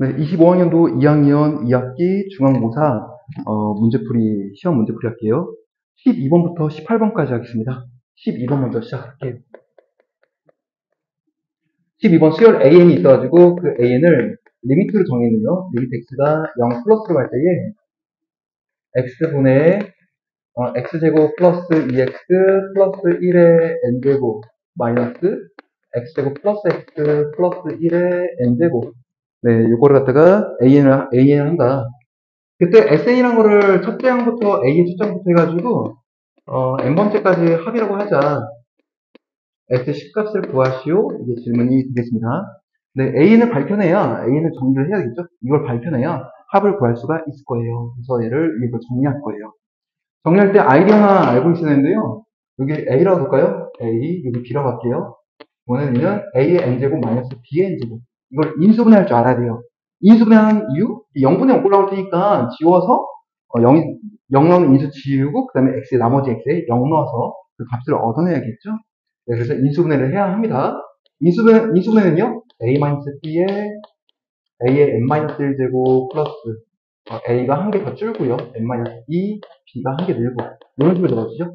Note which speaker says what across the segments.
Speaker 1: 네, 25학년도 2학년 2학기 중간고사 문제풀이 시험 문제풀이 할게요. 12번부터 18번까지 하겠습니다. 12번 먼저 시작할게요. 12번 수열 AN이 있어가지고 그 AN을 리미트로 정했네요. 리미트 x가 0 플러스로 갈 때에 x분의 x제곱 플러스 2x 플러스 1의 n제곱 마이너스 x제곱 플러스 x 플러스 1의 n제곱. 네, 요거를 갖다가 AN을 한다. 그때 SN이란 거를 첫째 항부터 A의 초점부터 해가지고 n번째까지 합이라고 하자. S 10값을 구하시오. 이게 질문이 되겠습니다. 네, A는 밝혀내야 A는 정리를 해야겠죠. 이걸 밝혀내야 합을 구할 수가 있을 거예요. 그래서 얘를 이걸 정리할 거예요. 정리할 때 아이디 하나 알고 있어야 되는데요. 여기 A라고 볼까요? A, 여기 B라고 할게요. 이번에는 A의 n제곱 마이너스 B의 n제곱. 이걸 인수분해할 줄 알아야 돼요. 인수분해하는 이유? 0분의 0 올라올 테니까 지워서 0 나오는 인수 지우고 그 다음에 x에 나머지 x에 0 넣어서 그 값을 얻어내야겠죠. 네, 그래서 인수분해를 해야 합니다. 인수분해는요. a-b에 a의 n-1제곱 플러스 a가 한 개 더 줄고요. n-2, b가 한 개 늘고 이런 식으로 적어지죠.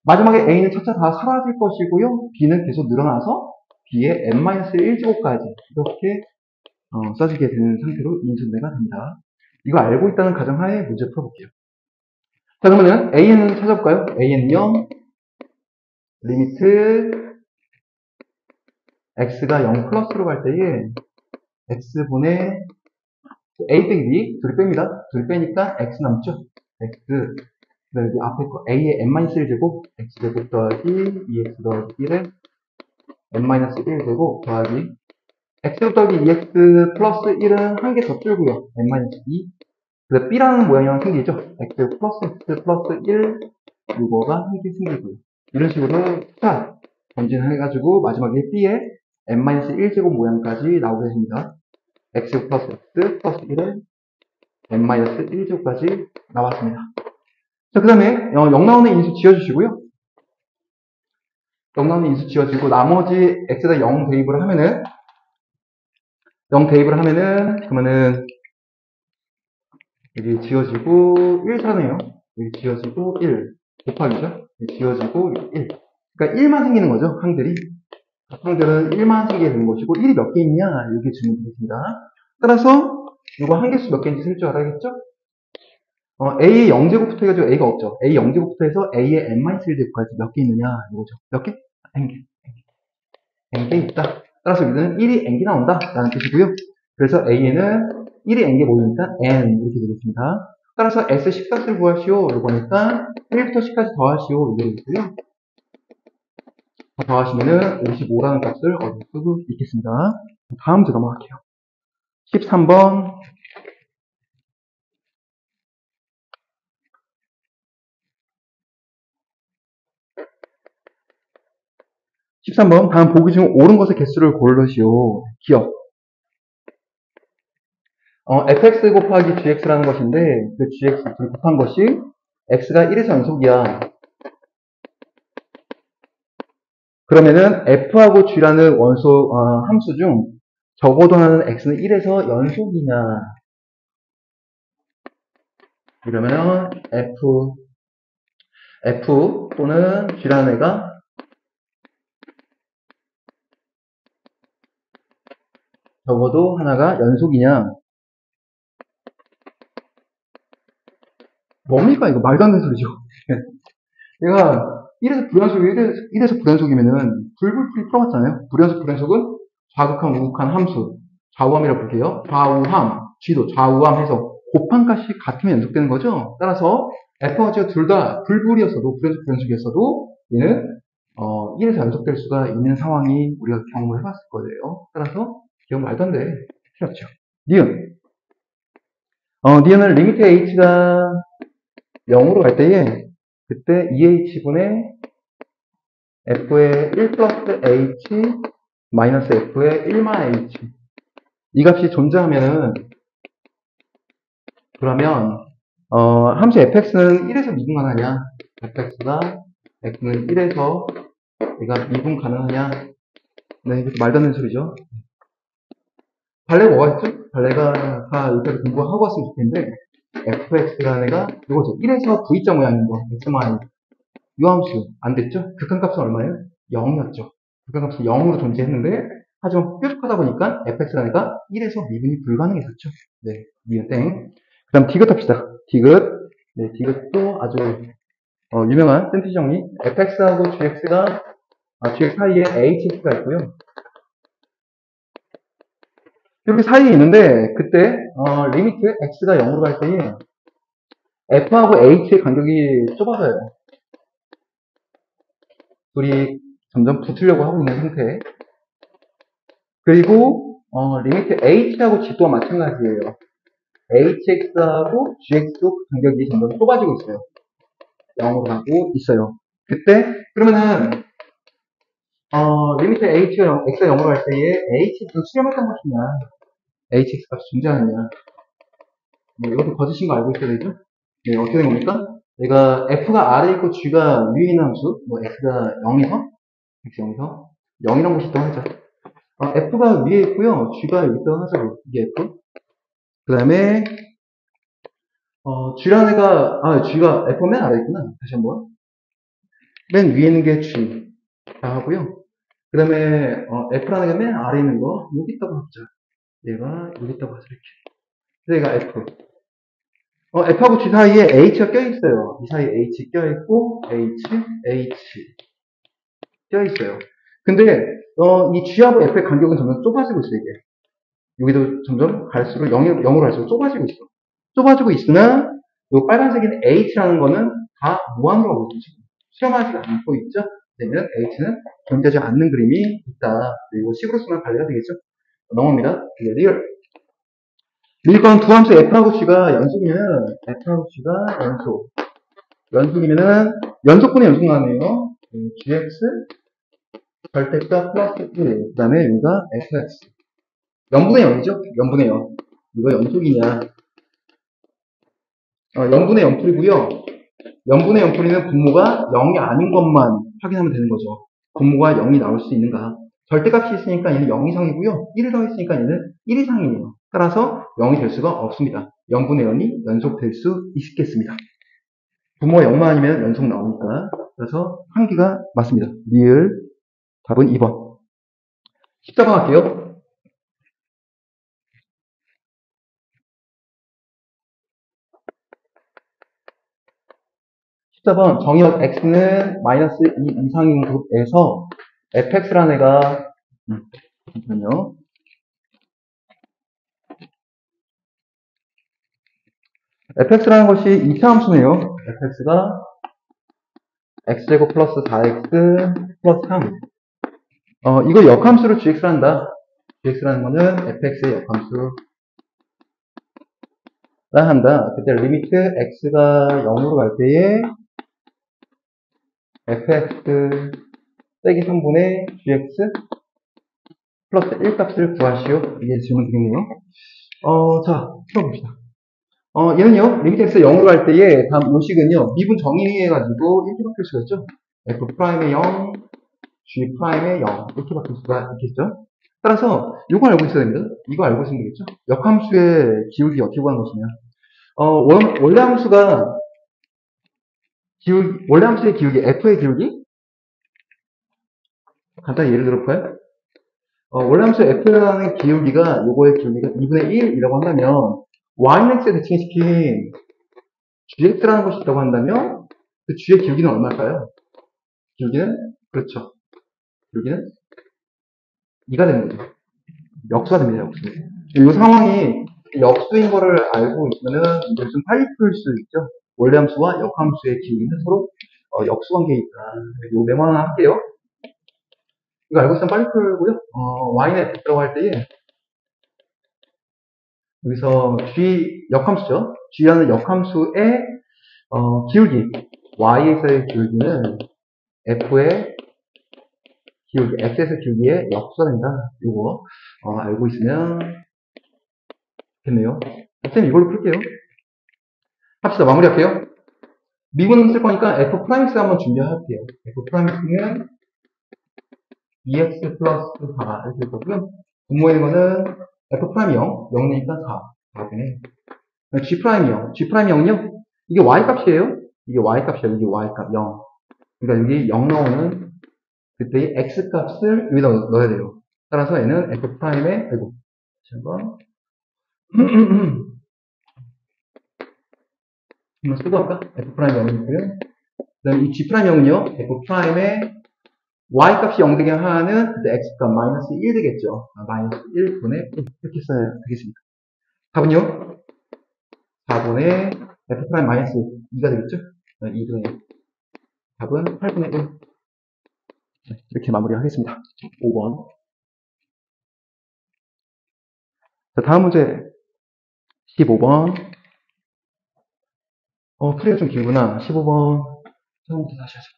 Speaker 1: 마지막에 a는 차차 다 사라질 것이고요. b는 계속 늘어나서 b의 n-1제곱까지 이렇게 써지게 되는 상태로 인수분해가 됩니다. 이거 알고 있다는 가정하에 문제 풀어볼게요. 자, 그러면은 AN은 찾아볼까요? AN은요, 리미트 x가 0 플러스로 갈 때에 x분의 a 빼기 b, 둘이 뺍니다. 둘이 빼니까 x 남죠? x, 그다음에 여기 앞에 거 a의 n-1제곱, x제곱 더하기 2x 더하기 1에 n-1제곱 더하기 x제곱 더하기 2x 플러스 1은 한 개 더 줄고요. n-2. 그래서 b라는 모양이 생기죠. x 플러스 x 플러스 1 요거가 한 개 생기고요. 이런 식으로 자 전진해가지고 마지막에 b에 n-1제곱 모양까지 나오게 됩니다. x 플러스 x 플러스 1에 n-1제곱까지 나왔습니다. 자, 그 다음에 0 나오는 인수 지워주시고요. 0 나오는 인수 지워주고 나머지 x에다 0 대입을 하면은 그러면은 여기 지워지고 1 사네요. 여기 지워지고 1 곱하기죠. 여기 지워지고 1. 그러니까 1만 생기는 거죠. 항들이. 항들은 1만 생기게 되는 것이고 1이 몇 개 있냐 이렇게 질문 드리겠습니다. 따라서 이거 한 개수 몇 개인지 쓸 줄 알아야겠죠? A의 0제곱부터 해가지고 A가 없죠. A 0제곱부터 해서 A의 n-1제곱까지 몇 개 있느냐 이거죠. 몇 개? n개. n개 있다. 따라서 여기는 1이 n개 나온다 라는 뜻이고요. 그래서 A에는 1이 n개 모이니까 n 이렇게 되겠습니다. 따라서 S 10값을 구하시오. 이거니까 1부터 10까지 더하시오. 이렇게 되고요. 더하시면은 55라는 값을 얻을 수 있겠습니다. 다음 문제 넘어갈게요. 13번. 13번. 다음 보기 중 옳은 것의 개수를 고르시오. 기억. fx 곱하기 gx라는 것인데, 그 gx 둘 곱한 것이 x가 1에서 연속이야. 그러면은 f하고 g라는 함수 중 적어도 하나는 x는 1에서 연속이냐. 이러면 f 또는 g라는 애가 적어도 하나가 연속이냐. 뭡니까 이거 말도 안 되는 소리죠. 얘가 1에서 불연속이면은 불불풀이 풀어봤잖아요. 불연속은 좌극한 우극한 함수 좌우함이라고 볼게요. 좌우함 g도 좌우함 해서 곱한 값이 같으면 연속되는 거죠. 따라서 f와 g가 둘 다 불불이었어도 불연속이었어도 얘는 1에서 연속될 수가 있는 상황이 우리가 경험을 해봤을 거예요. 따라서 기억 말도 안 돼. 필요 없죠. 니은 니은은 리미트 h가 0으로 갈 때에 그때 2h분의 f의 1 플러스 h 마이너스 f의 1만 h 이 값이 존재하면은 그러면 함수 fx는 1에서 미분 가능하냐? fx가 x는 1에서 얘가 미분 가능하냐? 네, 이것도 말도 안 되는 소리죠. 발레가 뭐가 있죠? 발레가 다 여기까지 공부하고 왔으면 좋겠는데, fx라는 애가 이거죠. 1에서 v자 모양인 거, x만 요함수 안 됐죠? 극한값은 얼마예요? 0이었죠. 극한값은 0으로 존재했는데, 하지만 뾰족하다 보니까 fx라는 애가 1에서 미분이 불가능했었죠. 네, 미분 땡. 그 다음 디귿 합시다. 디귿. 네, 디귿도 아주 유명한 센트 정리. fx하고 gx 사이에 hx가 있고요. 이렇게 사이에 있는데, 그때 리미트 x가 0으로 갈 때에 f하고 h의 간격이 좁아져요. 둘이 점점 붙으려고 하고 있는 상태. 그리고 리미트 h하고 g도와 마찬가지예요. hx하고 gx도 간격이 점점 좁아지고 있어요. 0으로 가고 있어요. 그때 그러면은 리미트 x가 0으로 갈 때에 hx를 수렴했던 것이냐, hx 값이 존재하느냐. 뭐 이것도 거짓인 거 알고 있어야 되죠? 네, 어떻게 된 겁니까? 내가 f가 아래에 있고 g가 위에 있는 함수, 뭐 x가 0에서 x 0에서 0이라는 것이 있다고 하죠. f가 위에 있고요, g가 여기 있다고 하죠. 이게 f. 그 다음에 g라는 애가 g가 f 맨 아래에 있구나. 다시 한번. 맨 위에 있는 게 g 다 하고요. 그 다음에 f라는 게 맨 아래에 있는 거 여기 있다고 하죠. 얘가 여기 있다고 하죠. 이렇게. 그래서 얘가 f. f하고 g 사이에 h가 껴있어요. 이 사이에 h 껴있고, h 껴있어요. 근데, 이 g하고 f의 간격은 점점 좁아지고 있어요, 이게. 여기도 점점 갈수록 0으로 갈수록 좁아지고 있어. 좁아지고 있으나, 이 빨간색인 h라는 거는 다 무한으로 가고 있죠. 수렴하지 않고 있죠? 그러면 h는 존재하지 않는 그림이 있다. 이거 식으로 쓰면 관리가 되겠죠? 넘어갑니다. 리얼. 리건 두 함수 f하고 g가 연속이면 f하고 g가 연속이면은 연속분의 연속 나네요. gx 절대값 플러스 1. 그 다음에 여기가 fx 0분의 0이죠? 0분의 0. 이거 연속이냐? 0분의 0풀이고요. 0분의 0풀이는 분모가 0이 아닌 것만 확인하면 되는 거죠. 분모가 0이 나올 수 있는가? 절대값이 있으니까 얘는 0 이상이고요. 1을 더했으니까 얘는 1 이상이에요. 따라서 0이 될 수가 없습니다. 0분의 0이 연속될 수 있겠습니다. 분모가 0만 아니면 연속 나오니까. 그래서 한 개가 맞습니다. 리을 답은 2번. 14번 할게요. 14번 정의역 x는 마이너스 2 이상인 곳에서 fx라는 애가 잠시만요. fx라는 것이 2차 함수네요. fx가 x제곱 플러스 4x 플러스 3. 이거 역함수로 gx를 한다. gx라는 거는 fx의 역함수라 한다. 그때 리미트 x가 0으로 갈 때에 fx 빼기 3분의 gx 플러스 1 값을 구하시오. 이게 질문 드리네요. 자, 풀어봅시다. 얘는요, 리미트 x 0으로 갈 때에 다음 요식은요, 미분 정의해가지고 이렇게 바뀔 수가 있죠. f'의 0, g'의 0 이렇게 바뀔 수가 있겠죠. 따라서 이거 알고 있어야 됩니다. 이거 알고 있으면 되겠죠. 역함수의 기울기 어떻게 구하는 것이냐. 원래 함수의 기울기, f의 기울기? 간단히 예를 들어볼까요? 원래 함수 f라는 기울기가, 요거의 기울기가 2분의 1이라고 한다면, yx에 대칭시킨 gx라는 것이 있다고 한다면, 그 g의 기울기는 얼마일까요? 기울기는, 그렇죠. 기울기는 2가 되는 거죠. 역수가 됩니다, 역수. 이 상황이 역수인 거를 알고 있으면은, 이제 좀 빨리 풀 수 있죠. 원래 함수와 역함수의 기울기는 서로, 역수 관계에 있다. 요 메모 하나 할게요. 이거 알고 있으면 빨리 풀고요. y는 f라고 할 때에, 여기서 g 역함수죠. g라는 역함수의 기울기, y에서의 기울기는 f의 기울기, x에서의 기울기의 역수가 된다. 이거 알고 있으면 좋겠네요. 선생님 이걸로 풀게요. 합시다. 마무리할게요. 미분 쓸 거니까 f'x 한번 준비할게요. f'x는 2x 플러스 4 이렇게 될 거고요. 분모에 있는 거는 F'이 0, 0이니까 4, 4분의 G'이 0, G'이 0은요? 이게 Y값이에요. 이게 Y값이에요. 이게 Y값 0. 그러니까 여기 0 나오는 그때의 X값을 여기다 넣어야 돼요. 따라서 얘는 F'의, 아이고, 한번, 한번 수도할까? F'이 0이고요. 그 다음에 이 G'이 0은요, F'의 Y값이 0 되게 하는 그때 X값 마이너스 1 되겠죠. 마이너스 1분의 1. 이렇게 써야 되겠습니다. 답은요? 4분의 F' 마이너스 2가 되겠죠? 2분의 1. 답은 8분의 1. 이렇게 마무리하겠습니다. 5번. 자, 다음 문제 15번. 풀이가 좀 길구나. 15번. 처음부터 다시 하자.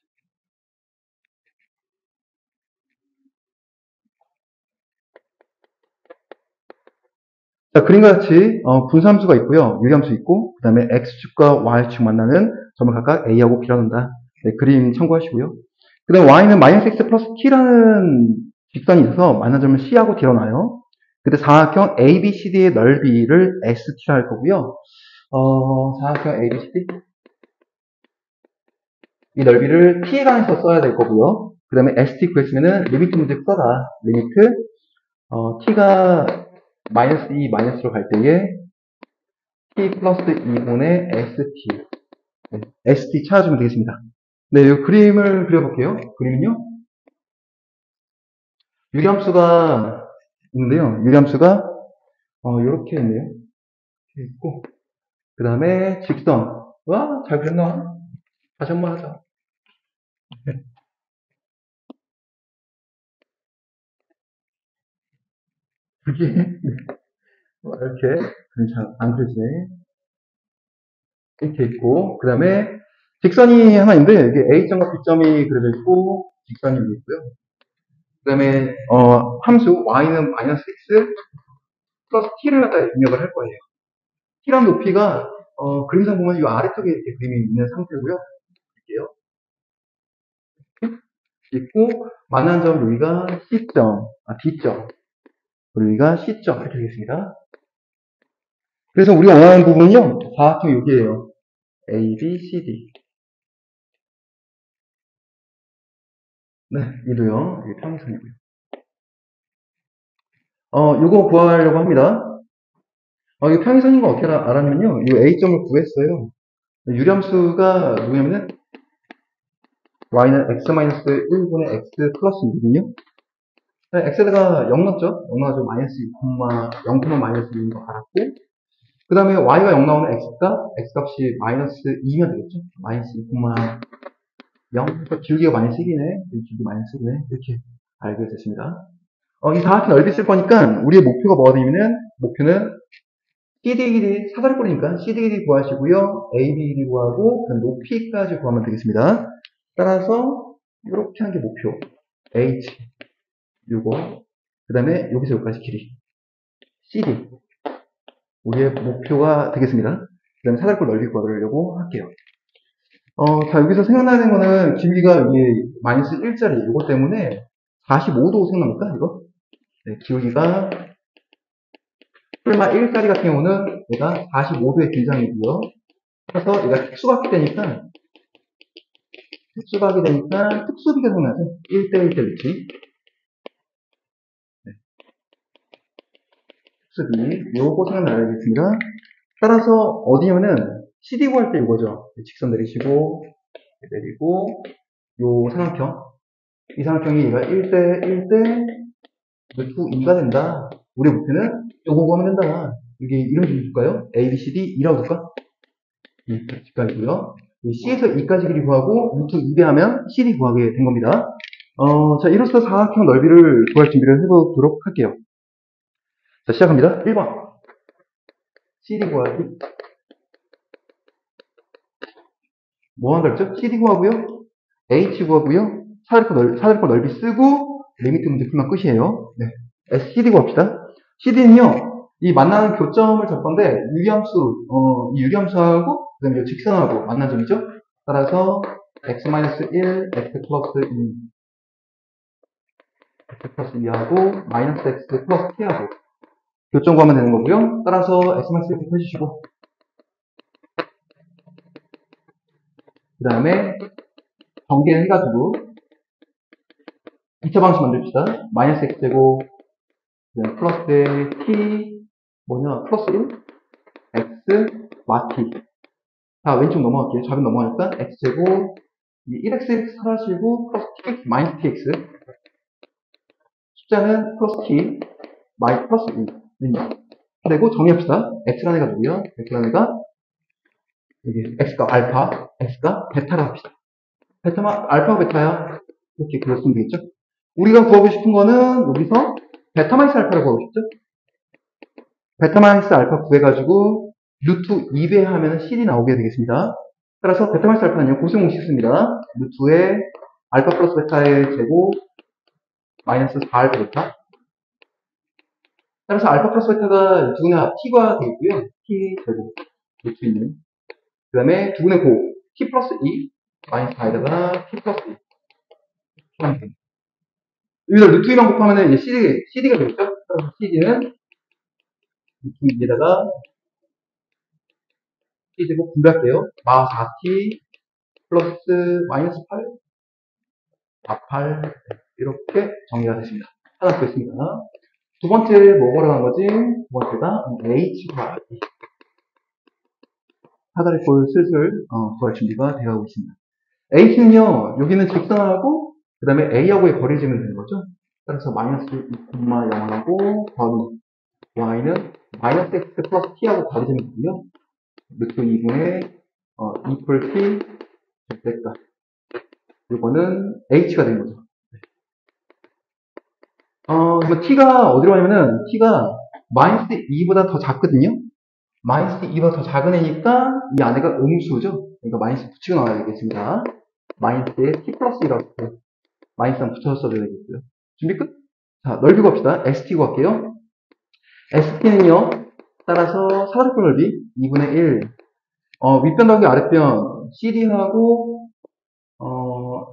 Speaker 1: 자, 그림과 같이 분수함수가 있고요. 유리함수 있고 그 다음에 X축과 Y축 만나는 점을 각각 A하고 B라 한다. 네, 그림 참고하시고요. 그 다음에 Y는 마이너스 X 플러스 T라는 직선이 있어서 만난 점을 C하고 D로 놔요. 그때 사각형 ABCD의 넓이를 ST라 할 거고요. 사각형 ABCD 이 넓이를 T에 관해서 써야 될 거고요. 그 다음에 ST 구했으면은 리미트 문제 써라. 리미트 T가 마이너스 2, 마이너스로 갈 때에 T 플러스 2분의 ST. 네, ST 찾아주면 되겠습니다. 네, 이 그림을 그려볼게요. 그림은요. 유리함수가 있는데요. 유리함수가 이렇게 있네요. 이렇게 있고 그 다음에 직선. 와, 잘 그렸나? 다시 한 번 하자. 이렇게 이렇게 그림 잘 안 그려지네. 이렇게 있고 그 다음에 직선이 하나 있는데 이게 A점과 B점이 그려져 있고 직선이 여기 있고요. 그 다음에 함수 y는 마이너스 x 플러스 t를 갖다 입력을 할 거예요. t란 높이가 그림상 보면 이 아래쪽에 이렇게 그림이 있는 상태고요. 볼게요. 있고 만난 점 여기가 C점, D점, 여기가 C점 이렇게 되겠습니다. 그래서 우리가 원하는 부분은요, 사각형 여기에요. A, B, C, D. 네, 이도요. 이게 평행선이고요. 요거 구하려고 합니다. 이게 평행선인 거 어떻게 알았냐면요. 이 A점을 구했어요. 유리함수가 누구냐면은 y는 x-1분의 x 플러스 2거든요. x가 0 넣었죠? 0 넣어서 마이너스 2, 0, 마이너스 2인 거 알았고 그 다음에 y가 0 나오면 x값이 마이너스 2면 되겠죠? 마이너스 2, 0. 그러니까 기울기가 마이너스 1이네. 기울기 마이너스 1이네. 이렇게 알게 됐습니다. 이 사각형 넓이 쓸 거니까 우리의 목표가 뭐가 되냐면은 목표는 CD 길이 사다리꼴이니까 CD 길이 구하시고요. AB 길이 구하고 그 높이까지 구하면 되겠습니다. 따라서 이렇게 하는 게 목표. H 요거 그 다음에 여기서 여기까지 길이 CD 우리의 목표가 되겠습니다. 그 다음에 사다리꼴 넓이 구하려고 할게요. 자 여기서 생각나는 거는 기울기가 이게 마이너스 1짜리 이거 때문에 45도 생각납니까 이거? 네, 기울기가 설마 1짜리 같은 경우는 얘가 45도의 긴장이고요. 그래서 얘가 특수각이 되니까 특수비가 생겨나죠. 1대1대 위치. 네. 특수비. 요거 생각나야겠습니다. 따라서 어디냐면은 CD 구할 때 이거죠. 직선 내리시고 내리고 요 삼각형. 이 삼각형이 얘가 1대1대 루트 2가 된다. 우리 목표는 요거 구하면 된다. 이게 이름 좀 줄까요? A, B, C, D 2라고 줄까? D까지고요. C에서 E까지 길이 구하고 루트 2배 하면 CD 구하게 된 겁니다. 자, 이로써 사각형 넓이를 구할 준비를 해보도록 할게요. 자, 시작합니다. 1번. CD 구하기. 뭐 한다 그랬죠? CD 구하고요. H 구하고요. 사다리꼴 넓이 쓰고 리미트 문제 풀면 끝이에요. 네. CD 구합시다. CD는요, 이 만나는 교점을 줄 건데, 이 유리함수하고, 그 다음에 직선하고 만난 점이죠? 따라서, x-1, x 플러스 2, x 플러스 2하고, 마이너스 x 플러스 t하고, 교점 구하면 되는 거고요. 따라서 X마이너스 이렇게 펴주시고, 그 다음에 전개해가지고 2차 방식 만듭시다. 마이너스 X제곱, 플러스 T, 플러스 1? X, 마T. 자, 왼쪽 넘어갈게요. 좌변 넘어가니까 X제곱, 1X 사라지고, 플러스 TX, 마이너스 TX. 숫자는 플러스 T, 플러스 2. 그리고 정리합시다. X라는 애가 누구요? X라는 애가, 여기, X가 알파, X가 베타라 합시다. 알파가 베타야. 이렇게 그렸으면 되겠죠? 우리가 구하고 싶은 거는 여기서 베타 마이너스 알파를 구하고 싶죠? 베타 마이너스 알파 구해가지고 루트 2배 하면 CD이 나오게 되겠습니다. 따라서 베타 마이너스 알파는요, 고생 공식 씁니다. 루트에 알파 플러스 베타의 제곱 마이너스 4알파 베타. 따라서 알파 플러스 베타가 두분의 t가 되겠고요. t 제곱 루트 있는. 그 다음에 두분의 고 t 플러스 2 마이너스 4에다가 t 플러스 2. 여기다 루트 2만 곱하면 이제 CD가 되겠죠? 따라서 CD는 루트 2에다가 T제곱 분배할게요. 마 4T 플러스 마이너스 8, 48 이렇게 정리가 됐습니다. 하나 더 있습니다. 두 번째 뭐 걸어간 거지? 두 번째가 H가 사다리 꼴 슬슬 구할 준비가 되어가고 있습니다. H는요, 여기는 직선하고 그 다음에 A하고의 거리를 재면 되는 거죠. 따라서 마이너스 2,0하고 더하기 Y는 마이너스 X 플러스 T하고 거리 재면 되고요. 루트 2분의 2풀 T 절대값. 이거는 H가 된 거죠. 그럼 T가 어디로 가냐면은 T가 마이너스 2보다 더 작거든요. 마이너스 2보다 더 작은 애니까 이 안에가 음수죠. 그러니까 마이너스 붙이고 나와야 되겠습니다. 마이너스에 T 플러스 1하고 마이너스랑 붙여서 써줘야 되겠고요. 준비 끝? 자, 넓이 봅시다. ST 구할게요. ST는요, 따라서 사다리꼴 넓이 2분의 1. 윗변 더하기 아랫변 CD하고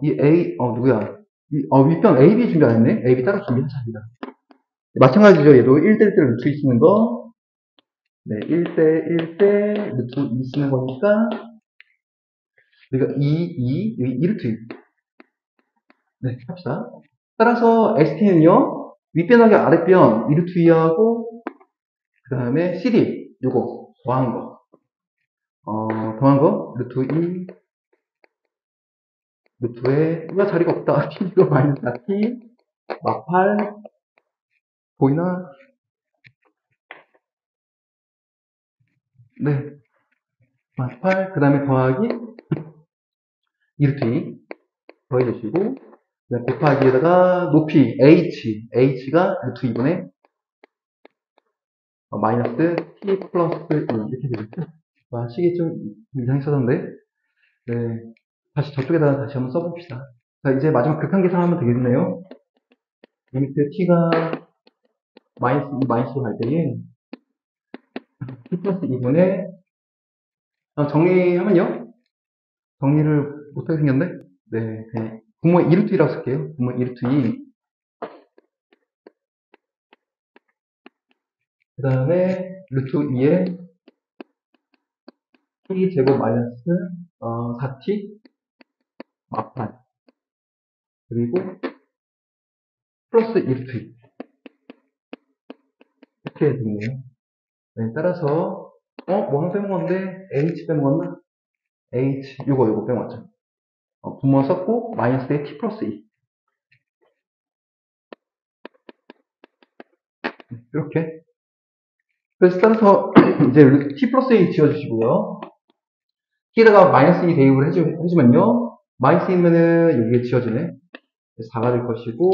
Speaker 1: 이 A, 누구야? 윗변 AB 준비 안 했네? AB 따로 준비하자, 합니다. 마찬가지죠. 얘도 1대1대 루트 2 쓰는 거. 네, 1대1대 루트 2 쓰는 거니까, 우리가 2 루트 2. 네, 합시다. 따라서 ST는요, 윗변하기 아랫변 2 루트 2하고, 그 다음에 CD, 요거, 더한 거. 더한 거, 루트 2, 루트에, 왜 자리가 없다. T, 이거 마이너스 4T, 막 8, 보이나? 네. 막 8, 그 다음에 더하기, 2 루트 2, 더해주시고, 곱하기에다가 높이 H가 루트 2분의 마이너스 T 플러스 1 이렇게 되겠죠? 와, 식이 좀 이상하게 써졌는데. 네. 다시 저쪽에다가 다시 한번 써봅시다. 자, 이제 마지막 극한 계산하면 되겠네요. 리미트 T가 마이너스 2 마이너스로 갈 때에 T 플러스 2분의 정리하면요. 정리를 못하게 생겼네? 네, 그냥 분모의 2루트 2라고 쓸게요. 분모의 2루트 2. 그 다음에 루트 2에 T 제곱 마이너스 4T 마팔 그리고 플러스 2루트 2 이렇게 되네요. 네, 따라서 뭐 하나 빼먹었는데 H 빼먹었나? H 요거 빼먹었죠. 분모 썼고 마이너스에 T 플러스 2 이렇게. 그래서 따라서 이제 T 플러스 2 지워주시고요. T에다가 마이너스 2 대입을 해주면요. 마이너스 2면은 여기에 지워지네. 4가 될 것이고,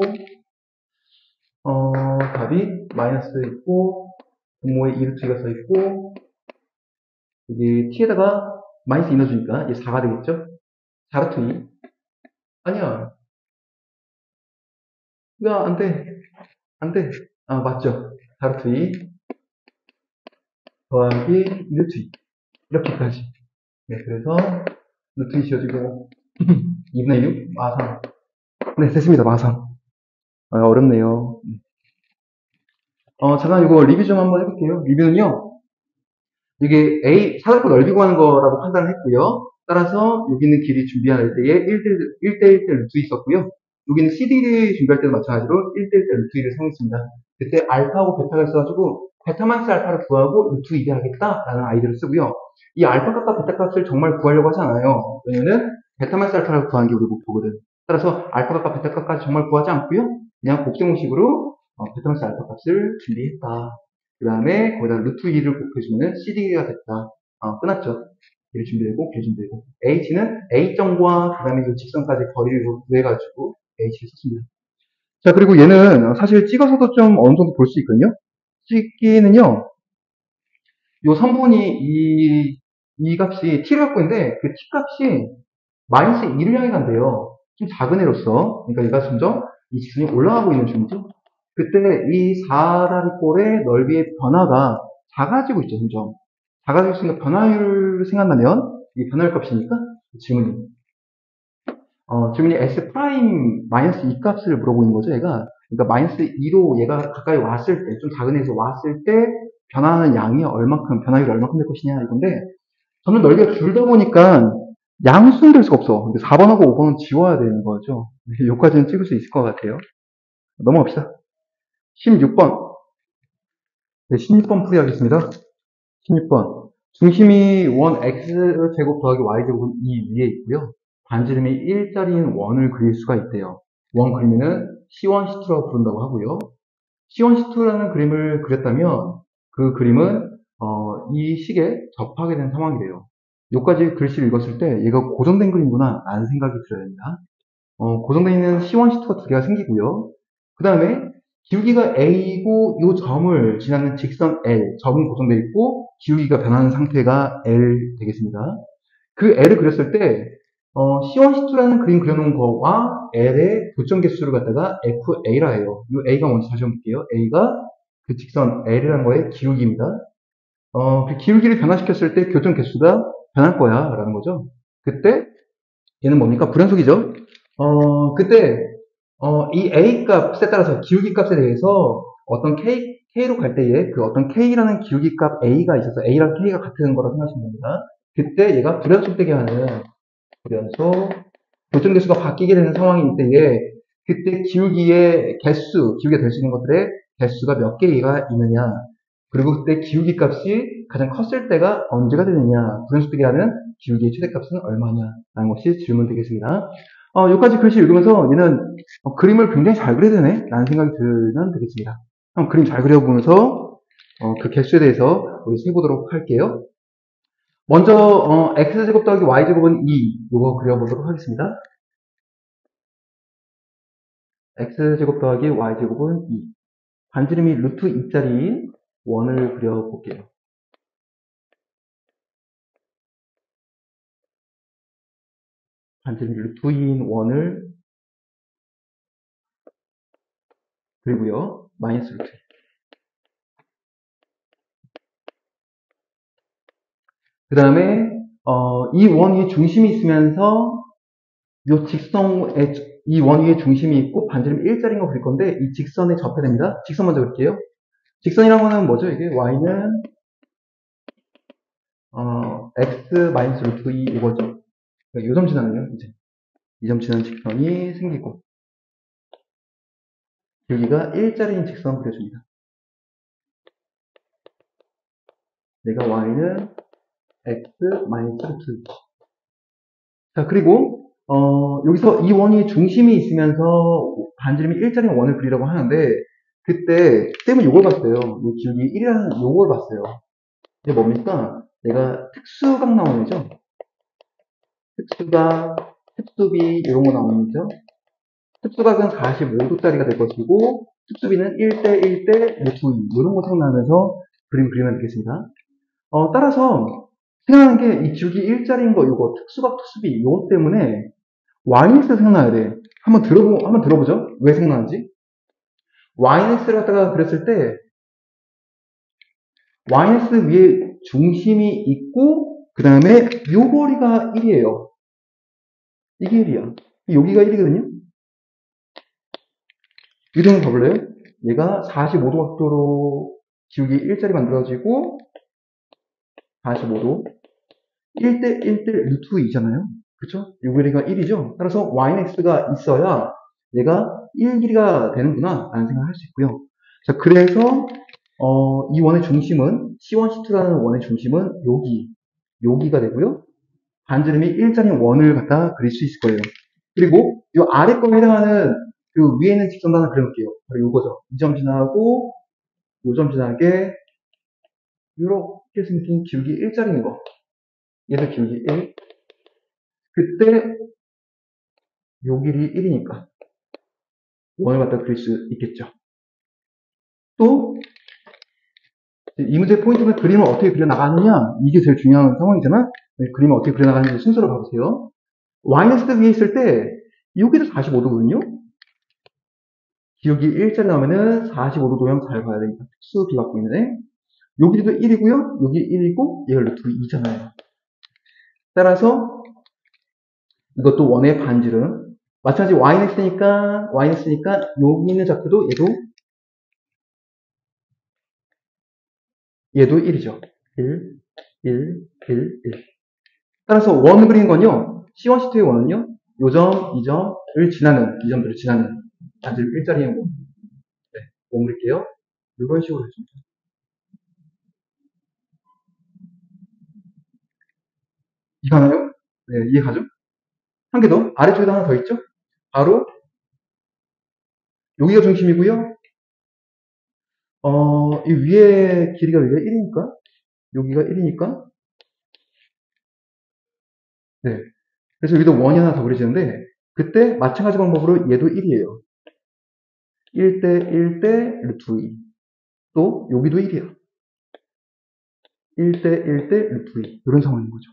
Speaker 1: 답이 마이너스 있고, 분모에 2루트가 써있고, 여기 T에다가 마이너스 2 넣어주니까 이게 4가 되겠죠? 4루트 2. 아니야. 야, 안 돼. 안 돼. 맞죠. 4루트 2 더하기 2루트 2. 이렇게까지. 네, 그래서 루트 2 지워지고 2분의 6 마상. 네, 됐습니다. 마상. 어렵네요. 잠깐 이거 리뷰 좀 한번 해볼게요. 리뷰는요, 이게 사다리꼴 넓이 구하는 거라고 판단을 했고요. 따라서 여기 있는 길이 준비할 때에 1대1대 루트 있었고요. 여기는 CD 준비할 때도 마찬가지로 1대1대 루트 2를 사용했습니다. 그때 알파하고 베타가 있어가지고 베타 마이너스 알파를 구하고 루트 2를 하겠다라는 아이디어를 쓰고요. 이 알파 값과 베타 값을 정말 구하려고 하지 않아요. 왜냐면 베타 마이너스 알파를 구하는 게 우리 목표거든. 따라서 알파 값과 베타 값까지 정말 구하지 않고요. 그냥 곱셈 공식으로 베타 마이너스 알파 값을 준비했다. 그 다음에 거기다 루트 2를 곱해주면 CD가 됐다. 끝났죠. 길이 준비되고, 길이 준비되고. H는 A점과 그 다음에 이 직선까지 거리를 구해가지고 H를 썼습니다. 자, 그리고 얘는 사실 찍어서도 좀 어느 정도 볼 수 있거든요. 찍기는요, 요 선분이 이 값이 T를 갖고 있는데, 그 T 값이 마이너스 2를 향해 간대요. 좀 작은 애로서. 그러니까 얘가 점점 이 직선이 올라가고 있는 중이죠. 그때 이 사다리꼴의 넓이의 변화가 작아지고 있죠, 점점. 작아지고 있으니까 변화율 생각나면, 이게 변화율 값이니까, 질문이. 질문이 S 프라임 마이너스 2 값을 물어보고 있는 거죠, 얘가. 그러니까 마이너스 2로 얘가 가까이 왔을 때, 좀 작은 애에서 왔을 때, 변화하는 양이 얼만큼, 변화율이 얼만큼 될 것이냐, 이건데, 점점 넓이가 줄다 보니까, 양수는 될 수가 없어. 4번하고 5번은 지워야 되는 거죠. 여기까지는 찍을 수 있을 것 같아요. 넘어갑시다. 16번. 네, 16번 풀이하겠습니다. 16번. 중심이 원 x제곱 더하기 y제곱은 이 위에 있고요. 반지름이 1짜리인 원을 그릴 수가 있대요. 원 그리면은 C1, C2라고 부른다고 하고요. C1, C2라는 그림을 그렸다면 그 그림은 이 식에 접하게 된 상황이래요. 여기까지 글씨를 읽었을 때 얘가 고정된 그림이구나 라는 생각이 들어야 됩니다. 고정되어 있는 C1, C2가 두 개가 생기고요. 그 다음에 기울기가 A이고 이 점을 지나는 직선 L, 점은 고정되어 있고 기울기가 변하는 상태가 L 되겠습니다. 그 L을 그렸을 때 C1, C2라는 그림 그려놓은 거와 L의 교점 개수를 갖다가 FA라 해요. 이 A가 먼저 다시 한번 볼게요. A가 그 직선 L이라는 거의 기울기입니다. 그 기울기를 변화시켰을 때 교점 개수가 변할 거야 라는 거죠. 그때 얘는 뭡니까? 불연속이죠. 그때 이 A 값에 따라서 기울기 값에 대해서 어떤 K로 갈 때에 그 어떤 K라는 기울기 값 A가 있어서 A랑 K가 같은 거라고 생각하시면 됩니다. 그때 얘가 불연속되게 하는 불연속 교점 개수가 바뀌게 되는 상황일 때에 그때 기울기의 개수, 기울기가 될 수 있는 것들의 개수가 몇 개가 있느냐 그리고 그때 기울기 값이 가장 컸을 때가 언제가 되느냐 불연속되게 하는 기울기의 최대값은 얼마냐라는 것이 질문 되겠습니다. 여기까지 글씨 읽으면서 얘는 그림을 굉장히 잘 그려야 되네 라는 생각이 들면 되겠습니다. 한번 그림 잘 그려보면서 그 개수에 대해서 우리 세보도록 할게요. 먼저 x제곱 더하기 y제곱은 2 이거 그려보도록 하겠습니다. x제곱 더하기 y제곱은 2 반지름이 루트 2짜리인 원을 그려볼게요. 반지름이 루트 2인 원을 그리고요. 마이너스 루트 그 다음에 이 원 위에 중심이 있으면서 요 직선에 이 원 위에 중심이 있고 반지름 1짜리인 거 그릴 건데 이 직선에 접해야 됩니다. 직선 먼저 그릴게요. 직선이라는 거는 뭐죠? 이게 y는 x 마이너스 루트 2 이거죠. 요 점 지나면요. 이제 이 점 지나는 직선이 생기고 여기가 1짜리인 직선 그려줍니다. 내가 y는 x 마이너스 루트 2. 자 그리고 여기서 이 원이 중심이 있으면서 반지름이 1짜리 원을 그리라고 하는데 그때 쌤은 요걸 봤어요. 이 기울기 1이라는 요걸 봤어요. 이게 뭡니까? 얘가 특수각 나오는 거죠. 특수각, 특수비 이런 거 나오는 거죠. 특수각은 45도짜리가 될 것이고 특수비는 1대 1대 루트 2 이런 거 생각나면서 그림 그리면 되겠습니다. 따라서 생각하는 게 이 기울기 1짜리인 거 요거 특수각 특수비 요거 때문에 yx가 생각나야 돼. 한번 들어보죠. 왜 생각나는지. yx를 갖다가 그렸을 때 yx 위에 중심이 있고 그 다음에 요 거리가 1이에요. 이게 1이야. 여기가 1이거든요. 이 정도 봐볼래요? 얘가 45도 각도로 기울기 1짜리 만들어지고 45도 1대 1대 루트 2잖아요. 그쵸? 요 길이가 1이죠. 따라서 yx가 있어야 얘가 1 길이가 되는구나 라는 생각을 할 수 있고요. 자, 그래서 이 원의 중심은 C1, C2라는 원의 중심은 여기가 되고요. 반지름이 1짜리 원을 갖다 그릴 수 있을 거예요. 그리고 이 아래 거에 해당하는 그 위에 있는 직선도 하나 그려놓을게요. 바로 요거죠. 이 점 지나고 요 점 지나게 이렇게 생긴 기울기 1짜리인 거. 얘도 기울기 1. 그때 요 길이 1이니까 원을 갖다 그릴 수 있겠죠. 또 이 문제의 포인트는 그림을 어떻게 그려나가느냐, 이게 제일 중요한 상황이잖아. 네, 그림을 어떻게 그려나가는지 순서로 봐보세요. yx 위에 있을 때 여기도 45도거든요. 기울기 1짜리 나오면은 45도 도형 잘 봐야 되니까 특수 비각공이네. 여기도 1이고요. 여기 1이고 얘가 루트 2잖아요. 따라서 이것도 원의 반지름. 마찬가지 yx니까 여기 있는 좌표도 얘도 1이죠. 1, 1, 1, 1. 따라서 원을 그린 건요. C1, C2의 원은요. 요점, 이 점들을 지나는 반지름 1짜리의 원. 네, 원 그릴게요. 이런 식으로 해줍니다. 이해가나요? 네, 이해가죠? 한 개 더. 아래쪽에도 하나 더 있죠? 바로 여기가 중심이고요. 이 위에 길이가 여기가 1이니까 여기가 1이니까 네. 그래서 여기도 원이 하나 더 그려지는데 그때 마찬가지 방법으로 얘도 1이에요. 1대 1대 루트 2. 또 여기도 1이야. 1대 1대 루트 2. 이런 상황인 거죠.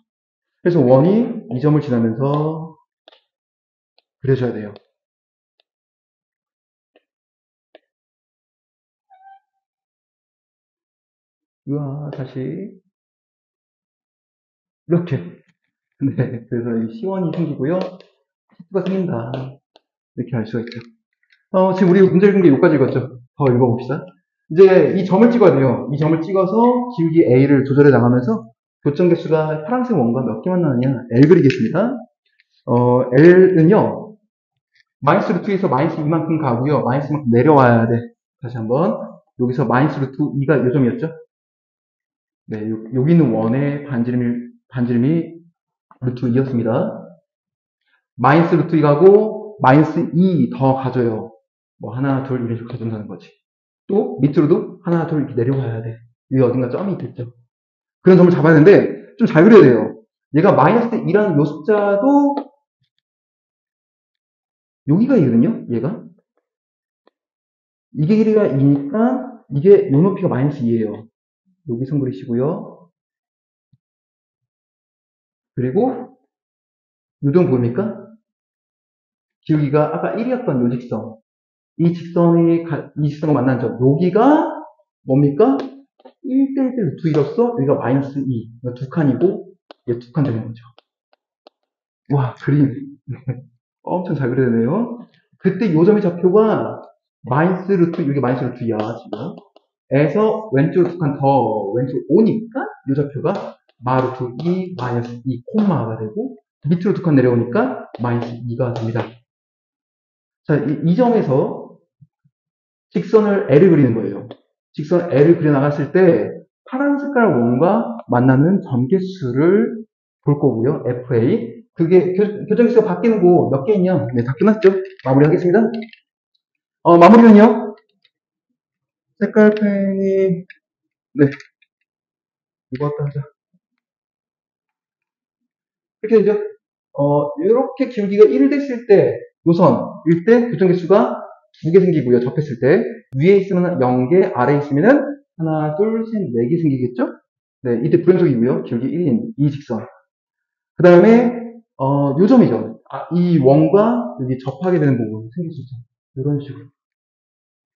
Speaker 1: 그래서 원이 이 점을 지나면서 그려줘야 돼요. 우와, 다시 이렇게. 네, 그래서 이 C1이 생기고요. C2가 생긴다. 이렇게 알 수가 있죠. 지금 우리 문제 읽은 게 여기까지 읽었죠. 더 읽어봅시다. 이제 이 점을 찍어야 돼요. 이 점을 찍어서 기울기 A를 조절해 나가면서 교점 개수가 파란색 원과 몇 개만 나느냐 L 그리겠습니다. L은요 마이너스 루트에서 마이너스 2만큼 가고요. 마이너스 2만큼 내려와야 돼. 다시 한번 여기서 마이너스 루트 2가 요점이었죠. 네, 여기 있는 원의 반지름이 루트 2였습니다. 마이너스 루트 2가고 마이너스 2 더 가져요. 뭐 하나 둘 이런 식으로 가져온다는 거지. 또 밑으로도 하나 둘 이렇게 내려와야 돼. 여기 어딘가 점이 있겠죠. 그런 점을 잡아야 되는데 좀 잘 그려야 돼요. 얘가 마이너스 2라는 요 숫자도 여기가 2거든요. 얘가 이게 길이가 2니까 이게 요 높이가 마이너스 2예요. 여기 선 그리시고요. 그리고 요점 보입니까? 기울기가 아까 1이었던 요 직선. 이 직선과 만난 점. 여기가 뭡니까? 1대1 루트 2로서 여기가 마이너스 2. 두 칸이고 얘 두 칸 되는 거죠. 와, 그림. 엄청 잘 그려야 되네요. 그때 요점의 좌표가 마이너스 루트, 여기 마이너스 루트 2야, 지금. 에서 왼쪽으로 두 칸 더 왼쪽 오니까 이 좌표가 마루트 2 마이너스 2 콤마가 되고 밑으로 두 칸 내려오니까 마이너스 2가 됩니다. 자, 이 점에서 직선을 L을 그리는 거예요. 직선 L을 그려 나갔을 때 파란 색깔 원과 만나는 점 개수를 볼 거고요. FA. 그게 교정 개수가 바뀌는 거 몇 개 있냐? 네, 다 끝났죠? 마무리하겠습니다. 마무리는요. 색깔펜이 네, 이거 갖다 하자. 이렇게 되죠? 이렇게 기울기가 1 됐을 때, 요선일 때 교정 개수가 2개 생기고요. 접했을 때. 위에 있으면 0개, 아래에 있으면은 하나, 둘, 셋, 4개 생기겠죠? 네, 이때 불연속이고요. 기울기 1인 이 직선. 그 다음에, 요점이죠. 이 원과 여기 접하게 되는 부분 생길 수 있죠. 이런 식으로.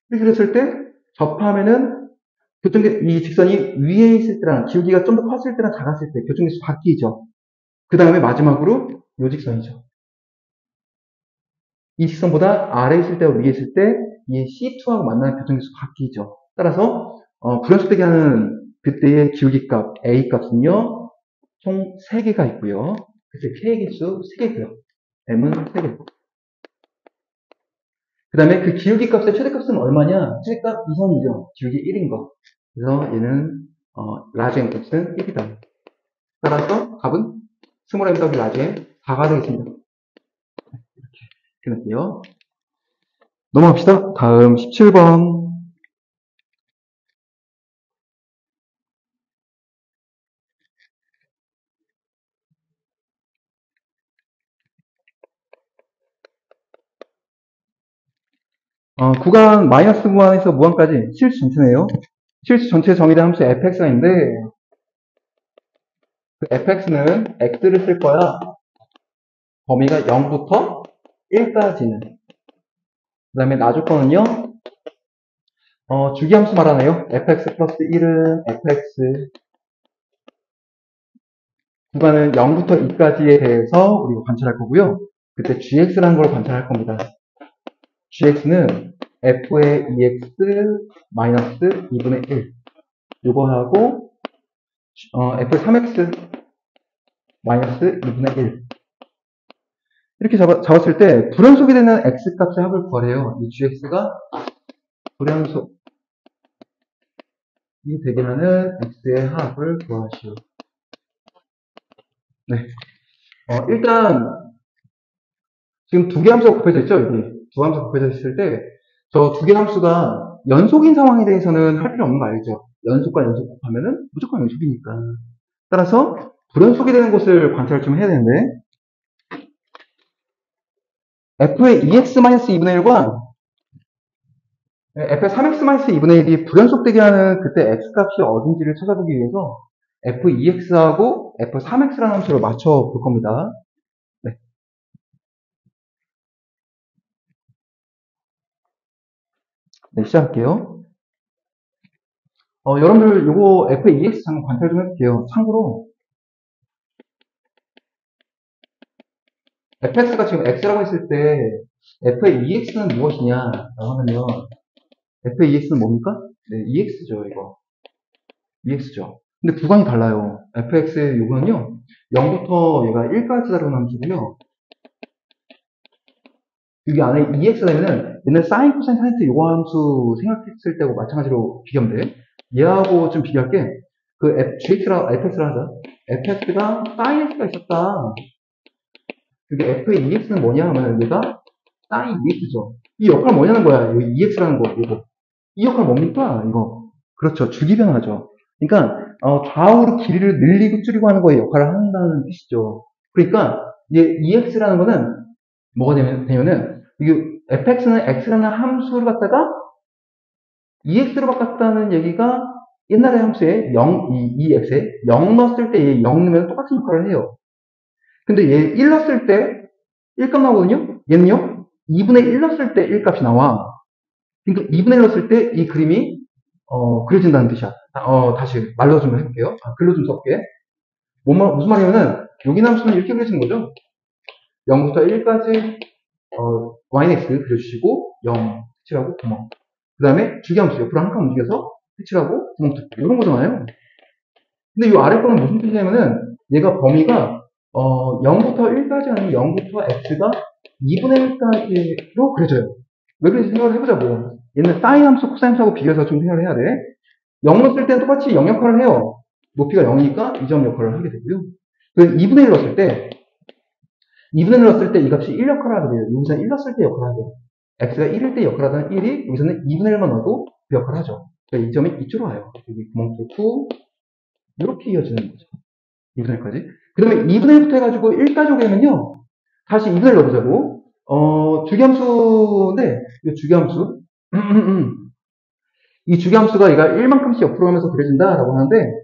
Speaker 1: 이렇게 됐을 때, 접하면은 이 직선이 위에 있을 때랑 기울기가 좀 더 컸을 때랑 작았을 때 교정 개수 바뀌죠. 그 다음에 마지막으로 요 직선이죠. 이 직선보다 아래에 있을 때와 위에 있을 때 이 C2하고 만나는 교정계수 바뀌죠. 따라서 불연속되게 하는 그때의 기울기값 A 값은요 총 3개가 있고요. 그래서 K의 개수 3개고요. M은 3개. 그 다음에 그 기울기값의 최대값은 얼마냐? 최대값 2선이죠. 기울기 1인 거. 그래서 얘는 라지 M 값은 1이다. 따라서 값은 스몰 m 더하기 라지 M 4가 되겠습니다. 이렇게 해놓을게요. 넘어갑시다. 다음 17번. 구간 마이너스 무한에서 무한까지 실수 전체네요. 실수 전체에 정의된 함수 fx가 있는데 그 fx는 x를 쓸 거야. 범위가 0부터 1까지는. 그 다음에 나조건은요. 주기함수 말하네요. fx 플러스 1은 fx 구간은 0부터 2까지에 대해서 우리가 관찰할 거고요. 그때 gx라는 걸 관찰할 겁니다. gx는 f의 2x 마이너스 2분의 1 요거하고 f의 3x 마이너스 2분의 1 이렇게 잡았을 때 불연속이 되는 x값의 합을 구하래요. 이 gx가 불연속이 되게 하는 x의 합을 구하시오. 네. 일단 지금 두 개 함수가 곱해져 있죠? 여기 두 함수가 곱해져 있을 때 저 두 개 함수가 연속인 상황에 대해서는 할 필요 없는 거 알죠? 연속과 연속 곱하면은 무조건 연속이니까. 따라서 불연속이 되는 곳을 관찰을 좀 해야 되는데 f의 2x-2분의 1과 f의 3x-2분의 1이 불연속되게 하는 그때 x값이 어딘지를 찾아보기 위해서 f2x하고 f3x라는 함수를 맞춰 볼 겁니다. 네. 네, 시작할게요. 여러분들 요거 f2x 잠깐 관찰 좀 해볼게요. 참고로 fx가 지금 x라고 했을 때 f의 2x는 무엇이냐 라고 하면 f의 2x는 뭡니까? 네, 2x죠 이거 2x죠. 근데 구간이 달라요. fx의 요거는요 0부터 얘가 1까지 다루는 함수고요. 여기 안에 2x가 되면은 얘는 사인, 코사인, 탄젠트 요거 함수 생각했을 때하고 마찬가지로 비교하면 돼. 얘하고 좀 비교할게. 그 fx라 하자. fx가 사인 x가 있었다. 그게 f의 2x는 뭐냐 하면 얘가 사인 2x죠. 이 역할 뭐냐는 거야. 여기 2x라는 거, 이거. 이 역할 뭡니까? 이거. 그렇죠. 주기 변화죠. 그러니까 좌우로 길이를 늘리고 줄이고 하는 거에 역할을 한다는 뜻이죠. 그러니까 얘 2x라는 거는 뭐가 되면은 이게 fx는 x라는 함수를 갖다가 2x로 바꿨다는 얘기가 옛날의 함수에 2x에 0 넣었을 때 얘 0 넣으면 똑같은 역할을 해요. 근데 얘 1 넣었을 때 1값 나오거든요? 얘는요? 2분의 1 넣었을 때 1값이 나와. 그러니까 2분의 1 넣었을 때 이 그림이 그려진다는 뜻이야. 다시 말로 좀 해볼게요. 글로 좀 써볼게. 무슨 말이냐면은 여기 함수는 이렇게 그려지는 거죠. 0부터 1까지 y는 x 그려주시고 0 색칠하고 구멍. 그 다음에 주기함수 옆으로 한 칸 움직여서 색칠하고 구멍 뚫고 이런 거잖아요. 근데 이 아래 거는 무슨 뜻이냐면은 얘가 범위가 0부터 1까지 아니면 0부터 x가 2분의 1까지로 그려져요. 왜 그런지 생각을 해보자고. 얘는 사인 함수, 코사인 함수하고 비교해서 좀 생각을 해야 돼. 0 넣었을 때는 똑같이 0 역할을 해요. 높이가 0이니까 이 점 역할을 하게 되고요. 그 2분의 1 넣었을 때 2분의 1 넣었을 때 이 값이 1 역할을 하게 돼요. 여기서는 1 넣었을 때 역할을 하죠. x가 1일 때 역할하던 1이 여기서는 2분의 1만 넣어도 그 역할을 하죠. 그러니까 이 점이 이쪽으로 와요. 여기 구멍 뚫고 이렇게 이어지는 거죠. 2분의 1까지. 그 다음에 2분의 1부터 해가지고 1까지 오게 되면요. 다시 2분의 1 넣어보자고. 주기함수인데 이 주기함수 이 주기함수가 얘가 1만큼씩 옆으로 가면서 그려진다라고 하는데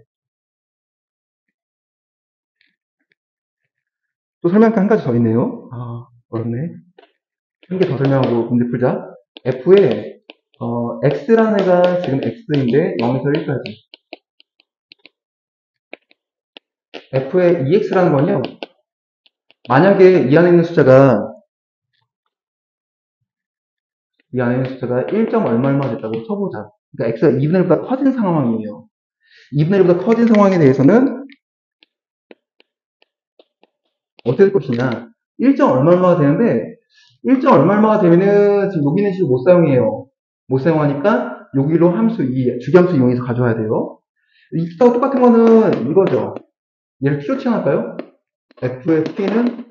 Speaker 1: 또 설명할 게 한 가지 더 있네요. 어렵네. 한 개 더 설명하고 문제 풀자. f에 x라는 애가 지금 x인데 0에서 1까지. f의 2x라는 건요. 만약에 이 안에 있는 숫자가 이 안에 있는 숫자가 1. 얼마 됐다고 쳐보자. 그러니까 x가 2분의 1보다 커진 상황이에요. 2분의 1보다 커진 상황에 대해서는 어떻게 될 것이냐. 1. 얼마가 되는데 1. 얼마가 되면은 지금 여기 있는 식을 못 사용해요. 못 사용하니까 여기로 함수 2, 주기함수 이용해서 가져와야 돼요. 이따가 똑같은 거는 이거죠. 얘를 t로 치환할까요? f의 t는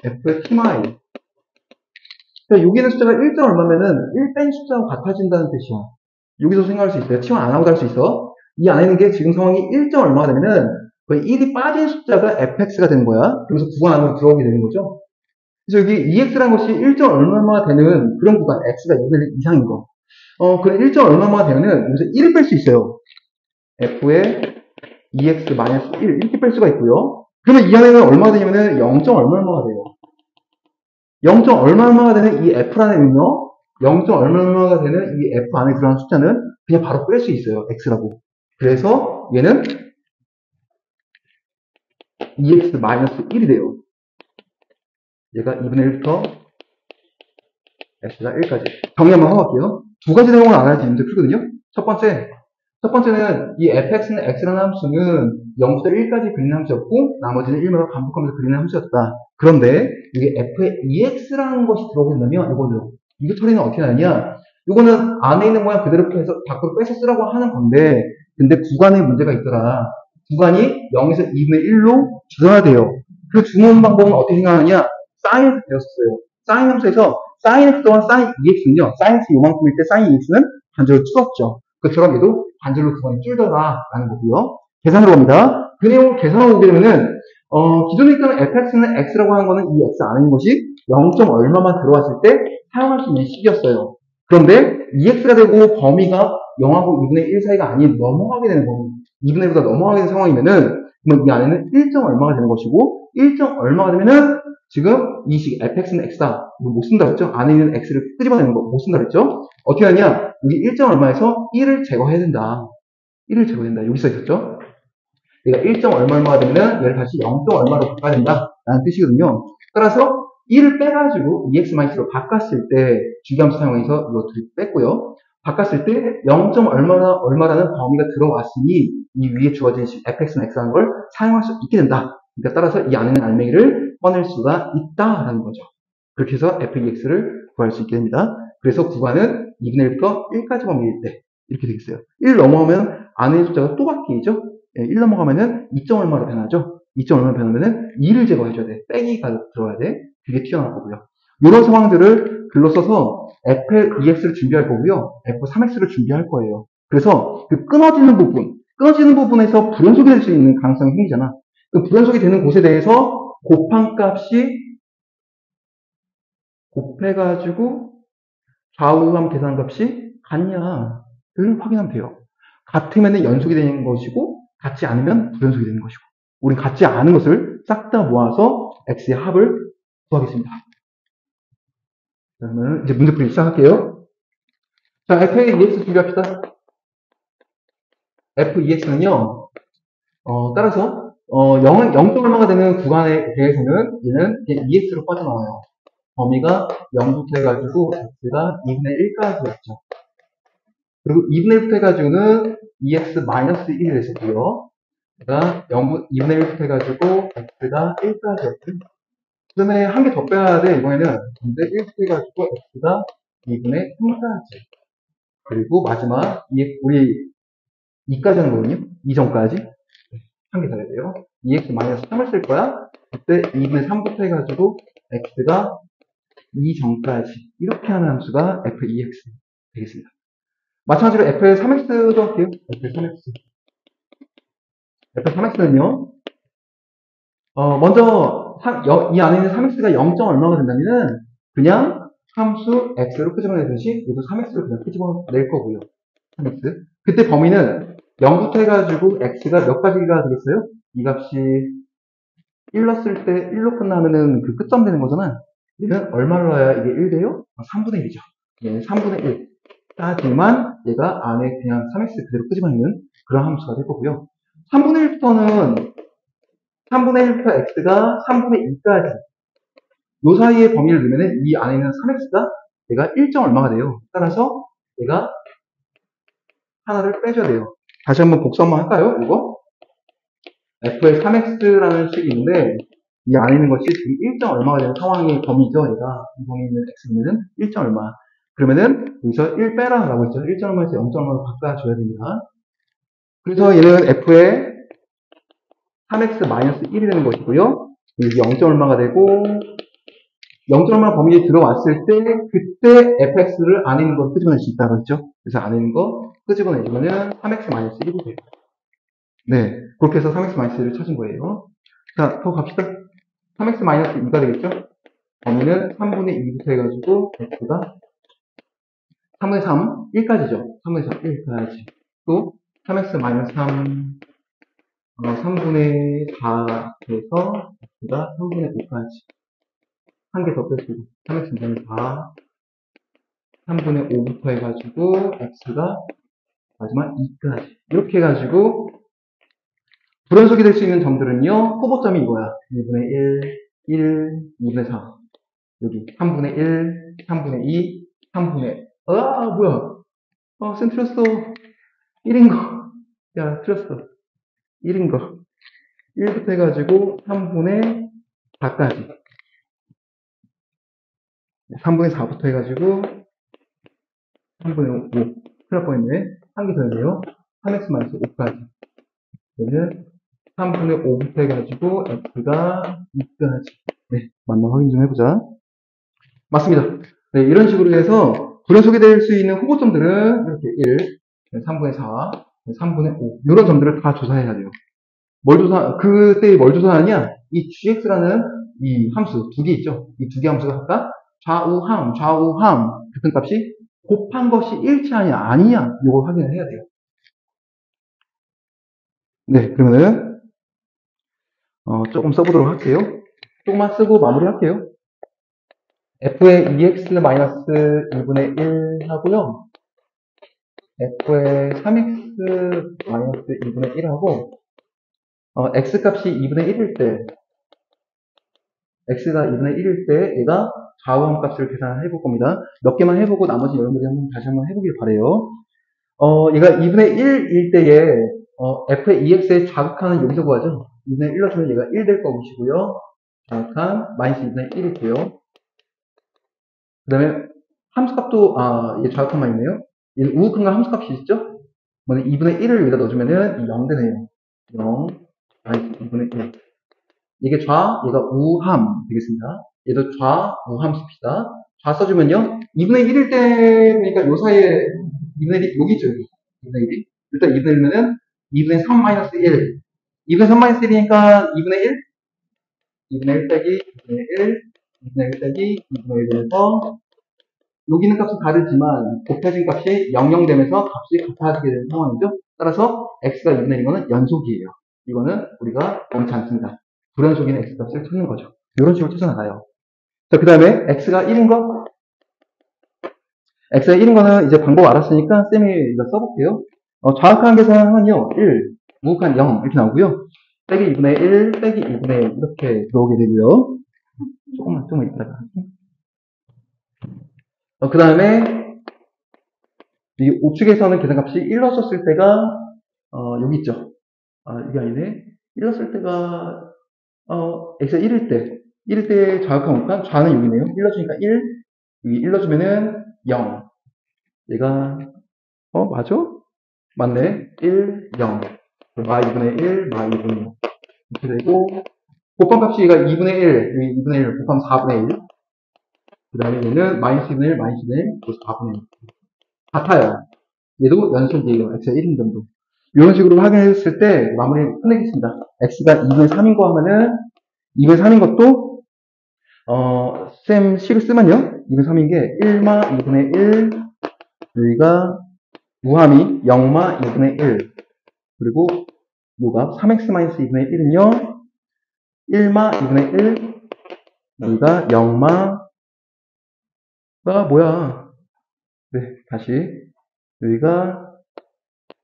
Speaker 1: f의 t마이. 그러니까 여기 있는 숫자가 1. 얼마면은 1 뺀 숫자하고 같아진다는 뜻이야. 여기서 생각할 수 있어요. 치환 안 하고도 할 수 있어. 이 안에 있는 게 지금 상황이 1. 얼마가 되면은 거의 1이 빠진 숫자가 fx가 되는 거야. 그래서 구간 안으로 들어오게 되는 거죠. 그래서 여기 EX라는 것이 1. 얼마가 되는 그런 구간, X가 2분의 1 이상인 거. 그런 1. 얼마가 되면은 여기서 1을 뺄 수 있어요. F의 EX-1 이렇게 뺄 수가 있고요. 그러면 이 안에는 얼마가 되냐면은 0. 얼마가 돼요. 0. 얼마가 되는 이 F라는요, 0. 얼마가 되는 이 F 안에 들어가는 숫자는 그냥 바로 뺄 수 있어요. X라고. 그래서 얘는 EX-1이 돼요. 얘가 2분의 1부터 x가 1까지. 정리 한번 하고 갈게요. 두 가지 내용을 알아야지 문제 풀거든요. 첫 번째는 이 fx는 x라는 함수는 0부터 1까지 그리는 함수였고, 나머지는 1마다 반복하면서 그리는 함수였다. 그런데, 이게 f의 ex라는 것이 들어오게 된다면, 이거 처리는 어떻게 하느냐? 이거는 안에 있는 모양 그대로 해서 밖으로 빼서 쓰라고 하는 건데, 근데 구간에 문제가 있더라. 구간이 0에서 2분의 1로 줄여야 돼요. 그 주문 방법은 어떻게 생각하느냐? 사인에서 배웠어요. 사인 함수에서 사인 x 또한 사인 2x는요, 사인 x 요만큼일 때 사인 2x는 반절로 줄었죠. 그처럼 얘도 반절로 구간이 줄더라라는 거고요. 계산으로 갑니다. 그 내용을 계산하고 오게 되면은, 기존에 있던 fx는 x라고 하는 거는 이 x 안에 있는 것이 0. 얼마만 들어왔을 때 사용할 수 있는 식이었어요. 그런데 2x가 되고 범위가 0하고 2분의 1 사이가 아닌 넘어가게 되는 범위, 2분의 1보다 넘어가게 되는 상황이면은, 그러면 이 안에는 1. 얼마가 되는 것이고, 1. 얼마가 되면은 지금 이 식 fx는 x다. 이거 못 쓴다 그랬죠? 안에 있는 x를 끄집어내는 거 못 쓴다 그랬죠? 어떻게 하냐? 여기 1. 얼마에서 1을 제거해야 된다. 1을 제거해야 된다. 여기 써 있었죠? 얘가 1. 얼마가 되면 얘를 다시 0. 얼마로 바꿔야 된다. 라는 뜻이거든요. 따라서 1을 빼가지고 EX-로 바꿨을 때 주기함수 사용해서 이거 둘 뺐고요. 바꿨을 때 0. 얼마라는 범위가 들어왔으니 이 위에 주어진 fx는 x라는 걸 사용할 수 있게 된다. 그러니까 따라서 이 안에 있는 알맹이를 꺼낼 수가 있다라는 거죠. 그렇게 해서 fex를 구할 수 있게 됩니다. 그래서 구간은 2분의 1부터 1까지 범위일 때 이렇게 되겠어요. 1 넘어가면 안에 있는 숫자가 또 바뀌죠. 1 넘어가면은 2. 얼마로 변하죠. 2. 얼마로 변하면은 2를 제거해줘야 돼. 빼기가 들어가야 돼. 그게 튀어나올 거고요. 이런 상황들을 글로 써서 f2x를 준비할 거고요. f3x를 준비할 거예요. 그래서 그 끊어지는 부분에서 불연속이 될 수 있는 가능성이 생기잖아. 그 불연속이 되는 곳에 대해서 곱한 값이 곱해가지고 좌우함 계산 값이 같냐를 확인하면 돼요. 같으면 연속이 되는 것이고 같지 않으면 불연속이 되는 것이고 우린 같지 않은 것을 싹 다 모아서 x의 합을 구하겠습니다. 그러면 이제 문제 풀이 시작할게요. 자, f의 EX 준비합시다. f2x는요, 따라서 0 얼마가 되는 구간에 대해서는 얘는 EX로 빠져나와요. 범위가 0부터 해가지고 x가 2분의 1까지였죠. 그리고 2분의 1부터 해가지고는 EX-1이 됐었고요. 그러니까 2분의 1부터 해가지고 x가 1까지였죠. 그 다음에 한 개 더 빼야 돼, 이번에는. 근데 1부터 해가지고 x가 2분의 3까지. 그리고 마지막, 우리 2까지 하는 거거든요. 2전까지. 한 개 더 해야 돼요. 2x-3을 쓸 거야. 그때 2분의 3부터 해가지고 x가 2전까지. 이렇게 하는 함수가 f2x 되겠습니다. 마찬가지로 f3x도 할게요. f3x는요, 먼저, 이 안에 있는 3x가 0. 얼마가 된다면은, 그냥 함수 x로 끄집어내듯이, 얘도 3x로 그냥 끄집어낼 거고요. 3x. 그때 범위는 0부터 해가지고 x가 몇 가지가 되겠어요? 이 값이 1 넣었을 때 1로 끝나면은 그 끝점 되는 거잖아. 얘는 얼마를 넣어야 이게 1 돼요? 3분의 1이죠. 얘는 3분의 1. 따지만 얘가 안에 그냥 3x 그대로 끄집어내는 그런 함수가 될 거고요. 3분의 1부터 x가 3분의 2까지 요 사이의 범위를 넣으면 이 안에 있는 3x가 얘가 1점 얼마가 돼요. 따라서 얘가 하나를 빼줘야 돼요. 다시 한번 복수 한번 할까요? 이거 f의 3x라는 식이 있는데 이 안에 있는 것이 지금 1점 얼마가 되는 상황의 범위죠. 얘가 이 범위에 있는 x는 1점 얼마. 그러면은 여기서 1 빼라 라고 했죠. 1점 얼마에서 0점 얼마로 바꿔줘야 됩니다. 그래서 얘는 f의 3x-1이 되는 것이고요. 여기 0점 얼마가 되고 0점 얼마 범위에 들어왔을 때 그때 fx를 안에 있는 걸 끄집어낼 수 있다고 했죠. 그래서 안에 있는 거 끄집어내주면은 3x-1이 돼요. 네, 그렇게 해서 3x-1을 찾은 거예요. 자, 더 갑시다. 3x-2가 되겠죠? 범위는 3분의 2부터 해가지고 x가 3분의 3, 1까지죠. 3분의 3, 1까지. 또 3x-3, 3분의 4 해서 x가 3분의 5까지. 한 개 더 뺐고 3x-4, 3분의 5부터 해가지고 x가 마지막 2까지. 이렇게 해가지고 불연속이 될 수 있는 점들은요, 후보점이 이거야. 2분의 1, 2분의 4. 여기 3분의 1, 3분의 2, 3분의 뭐야. 쌤 틀렸어. 1인 거. 야, 틀렸어. 1인 거. 1부터 해가지고 3분의 4까지. 3분의 4부터 해가지고 3분의 5. 큰일 날 뻔했네. 한 개 더 있네요. 3x-5까지. 얘는 3분의 5부터 해가지고 x가 2까지. 네, 맞나 확인 좀 해보자. 맞습니다. 네, 이런 식으로 해서 불연속이 될 수 있는 후보점들은 이렇게 1, 3분의 4, 3분의 5 이런 점들을 다 조사해야 돼요. 그때 뭘 조사하냐? 이 gx라는 이 함수 두 개 있죠. 이 두 개 함수가 각각 좌우함 교통값이 곱한 것이 일치하냐 아니냐 이걸 확인을 해야 돼요. 네, 그러면은 조금 써보도록 할게요. 조금만 쓰고 마무리할게요. f의 2x-1분의 1 하고요. f의 3x-2분의 1 하고 x값이 2분의 1일 때 x가 2분의 1일 때 얘가 좌우함 값을 계산해 볼 겁니다. 몇 개만 해보고 나머지 여러분들이 다시 한번 해보길 바래요. 얘가 2분의 1일 때에 f의 2x에 자극하는 여기서 구하죠. 2분의 1 넣어주면 얘가 1 될 것이고요. 자극한 마이너스 2분의 1이 돼요. 그 다음에 함수값도 이게 자극한만 있네요. 얘는 우극한과 함수값이 있죠? 2분의 1을 여기다 넣어주면은 0 되네요. 0 마이너스 2분의 1. 이게 얘가 우함 되겠습니다. 얘도 우함 씁시다. 써주면요. 2분의 1일 때, 그러니까 요 사이에 2분의 1이 여기 있죠, 여기. 2분의 1이. 일단 2분의 1이면은 2분의 3 마이너스 1. 2분의 3 마이너스 1이니까 2분의 1? 2분의 1 빼기 2분의 1, 2분의 1 빼기 2분의 1에서 여기는 값은 다르지만 곱해진 값이 00 되면서 값이 같아지게 되는 상황이죠. 따라서 x가 2분의 1인 거는 연속이에요. 이거는 우리가 원치 않습니다. 불연속인 x값을 찾는 거죠. 이런 식으로 찾아나가요. 자, 그 다음에 x가 1인 거? x가 1인 거는 이제 방법 알았으니까 쌤이 이거 써볼게요. 정확한 계산은요, 1, 무극한 0 이렇게 나오고요. 빼기 2분의 1, 빼기 2분의 1 이렇게 들어오게 되고요. 조금만 이따가. 그 다음에 이 우측에서는 계산값이 1 넣었을 때가 여기 있죠. 이게 아니네. 1 넣었을 때가 x가 1일 때 자극한 것과 좌는 여기네요. 1 넣어주니까 1, 여기 1 넣어주면은 0. 얘가 맞아? 맞네. 1, 0. 마 2분의 1, 마 2분의 1. 이렇게 되고 곱함값이 얘가 2분의 1, 여기 2분의 1, 곱하면 4분의 1. 그 다음에 얘는 마이너스 2분의 1, 마이너스 2분의 1, 그래서 4분의 1. 같아요. 얘도 연속이에요. x가 1인 점도. 이런 식으로 확인했을 때 마무리를 끝내겠습니다. x가 2분의 3인 거 하면은 2분의 3인 것도 쌤 식을 쓰면요. 2분의 3인 게 1마 2분의 1 여기가 우함이 0마 2분의 1 그리고 요가 3x-2분의 1은요. 1마 2분의 1 여기가 0마가 뭐야. 네, 다시 여기가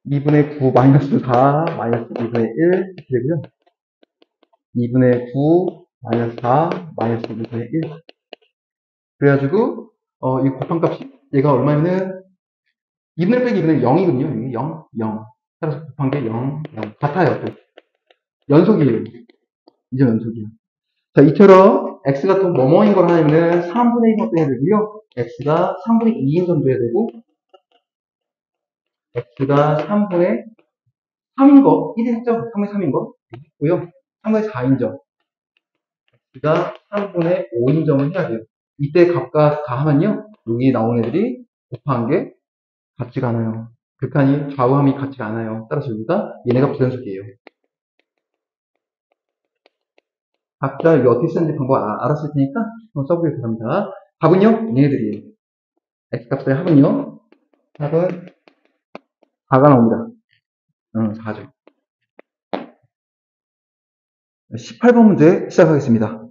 Speaker 1: 2분의 9 마이너스 4 마이너스 2분의 1 이렇게 되고요. 2분의 9 마이너스 4 마이너스 2분의 1 그래가지고 이 곱한값이 얘가 얼마냐면은 2분의 1 빼기 2분의 0이거든요. 이게 0, 0. 따라서 곱한 게 0, 0. 같아요. 또. 연속이에요. 이제 연속이에요. 자, 이처럼 x가 또 뭐뭐인 걸 하려면은 3분의 1번 빼야 되고요. x가 3분의 2인 점도 해야 되고, x가 3분의 3인 거, 1이 했죠? 3분의 3인 거 했고요. 3분의 4인 점, x가 3분의 5인 점을 해야 돼요. 이때 값과 다 하면요. 여기 나온 애들이 곱한 게 같지가 않아요. 극한이 좌우함이 같지가 않아요. 따라서 여기가 얘네가 부등식이에요. 각자 이게 어떻게 쓰는지 방법 알았을 테니까 한번 써보길 바랍니다. 답은요? 얘네들이에요. x값의 합은요? 답은 4가 나옵니다. 4죠. 18번 문제 시작하겠습니다.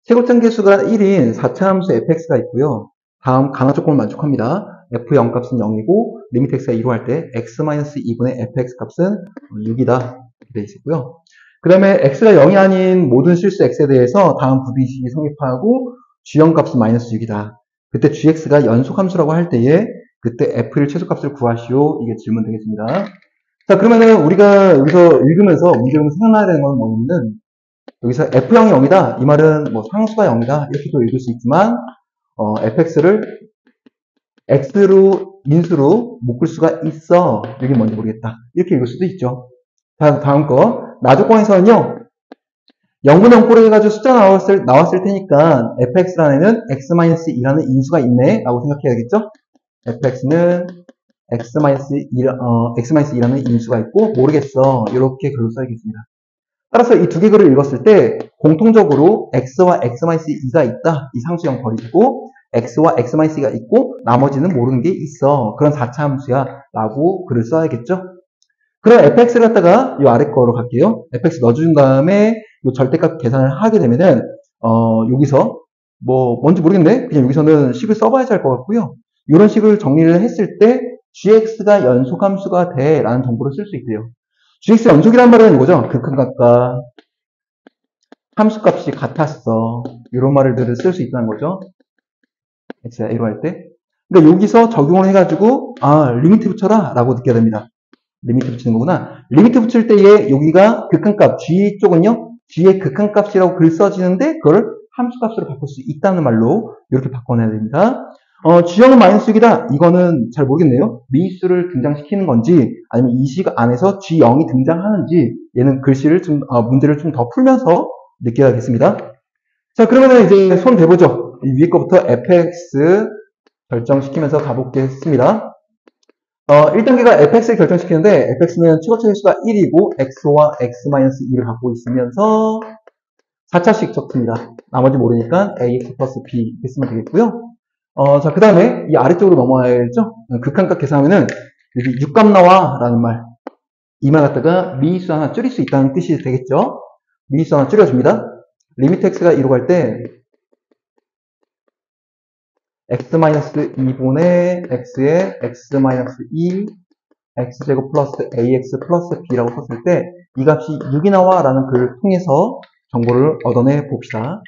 Speaker 1: 최고점 개수가 1인 4차 함수 fx가 있고요. 다음 강화 조건을 만족합니다. f0 값은 0이고 리미트 x가 2로 할 때 x-2분의 fx 값은 6이다. 이렇게 되어 있고요. 그 다음에 x가 0이 아닌 모든 실수 x에 대해서 다음 부등식이 성립하고 g0 값은 -6이다. 그때 gx가 연속함수라고 할 때에 그때 f를 최소값을 구하시오. 이게 질문 되겠습니다. 자, 그러면은 우리가 여기서 읽으면서 문제 보면 생각나야 되는 건 뭐냐면 여기서 f0이 0이다. 이 말은 뭐 상수가 0이다. 이렇게도 읽을 수 있지만 fx를 x로 인수로 묶을 수가 있어. 이게 뭔지 모르겠다. 이렇게 읽을 수도 있죠. 다음 거. 나조건에서는요. 0분의 0꼴을 해가지고 숫자 나왔을 테니까 fx라는 x-2라는 인수가 있네. 라고 생각해야겠죠. fx는 x-2라는 인수가 있고 모르겠어. 이렇게 글로 써야겠습니다. 따라서 이 두 개 글을 읽었을 때 공통적으로 x와 x-2가 있다. 이 상수형 버리고 x와 x-2가 있고 나머지는 모르는 게 있어. 그런 4차 함수야. 라고 글을 써야겠죠. 그럼 fx를 갖다가 이 아래 거로 갈게요. fx 넣어준 다음에 이 절대값 계산을 하게 되면은 여기서 뭐 뭔지 모르겠네. 그냥 여기서는 식을 써봐야지 할 것 같고요. 이런 식을 정리를 했을 때 gx가 연속함수가 돼 라는 정보를 쓸 수 있대요. gx 연속이란 말은 이거죠. 극한값과 함수값이 같았어. 이런 말들을 쓸 수 있다는 거죠. x가 a로 할 때. 그러니까 여기서 적용을 해가지고 리미트 붙여라 라고 느껴야 됩니다. 리미트 붙이는 거구나. 리미트 붙일 때에 여기가 극한값, g 쪽은요. g의 극한값이라고 글 써지는데 그걸 함수값으로 바꿀 수 있다는 말로 이렇게 바꿔내야 됩니다. g형은 -6이다. 이거는 잘 모르겠네요. 미수를 등장시키는 건지 아니면 이 식 안에서 g0이 등장하는지 얘는 글씨를 문제를 좀 더 풀면서 느껴야겠습니다. 자, 그러면 이제 손 대보죠. 이 위에 거부터 fx 결정시키면서 가보겠습니다. 1단계가 fx를 결정시키는데 fx는 최고차 개수가 1이고 x와 x-2를 갖고 있으면서 4차씩 적습니다. 나머지 모르니까 ax 플러스 b 이렇게 쓰면 되겠고요. 자, 그 다음에 이 아래쪽으로 넘어와야죠. 극한값 계산하면은 여기 6값 나와 라는 말. 이 말 갖다가 미수 하나 줄일 수 있다는 뜻이 되겠죠. 미수 하나 줄여줍니다. 리미트 x가 2로 갈 때 x-2분의 x에 x-2 x제곱 플러스 ax 플러스 b라고 썼을 때 이 값이 6이 나와 라는 글을 통해서 정보를 얻어내 봅시다.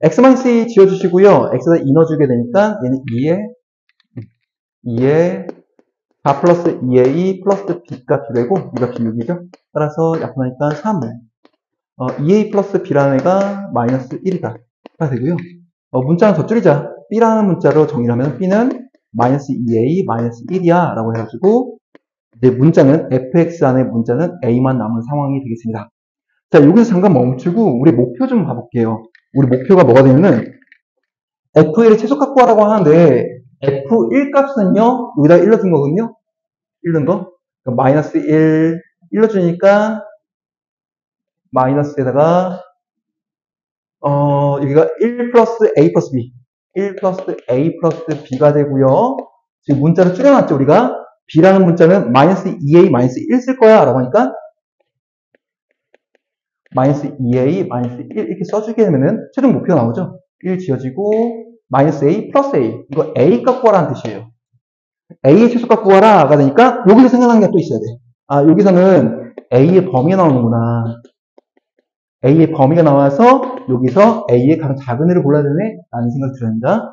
Speaker 1: x-2 지워주시고요. x에다 2 넣어주게 되니까 얘는 2에 4 플러스 2a 플러스 b 값이 되고 이 값이 6이죠. 따라서 약분하니까 3. 2a 플러스 b라는 애가 마이너스 1이다. 가 되고요. 문자는 더 줄이자. b라는 문자로 정의를 하면 b는 마이너스 2a 마이너스 1이야 라고 해가지고 이제 문자는 fx 안에 문자는 a만 남은 상황이 되겠습니다. 자, 여기서 잠깐 멈추고 우리 목표 좀 봐볼게요. 우리 목표가 뭐가 되면은 f1을 최소값 구하라고 하는데 f1 값은요 여기다 1 넣어준 거거든요. 1 넣은 거. 그러니까 마이너스 1 넣어주니까 마이너스에다가 여기가 1 플러스 a 플러스 b 1 플러스 a 플러스 b가 되고요. 지금 문자를 줄여놨죠 우리가. b라는 문자는 마이너스 2a 마이너스 1 쓸 거야 라고 하니까 마이너스 2a 마이너스 1 이렇게 써주게 되면은 최종 목표가 나오죠. 1 지어지고 마이너스 a 플러스 a 이거 a 값 구하라는 뜻이에요. a의 최소값 구하라가 되니까 여기서 생각나는 게 또 있어야 돼. 여기서는 a의 범위가 나오는구나. a의 범위가 나와서 여기서 a의 가장 작은 애를 골라야 되네 라는 생각이 들어야 됩니다.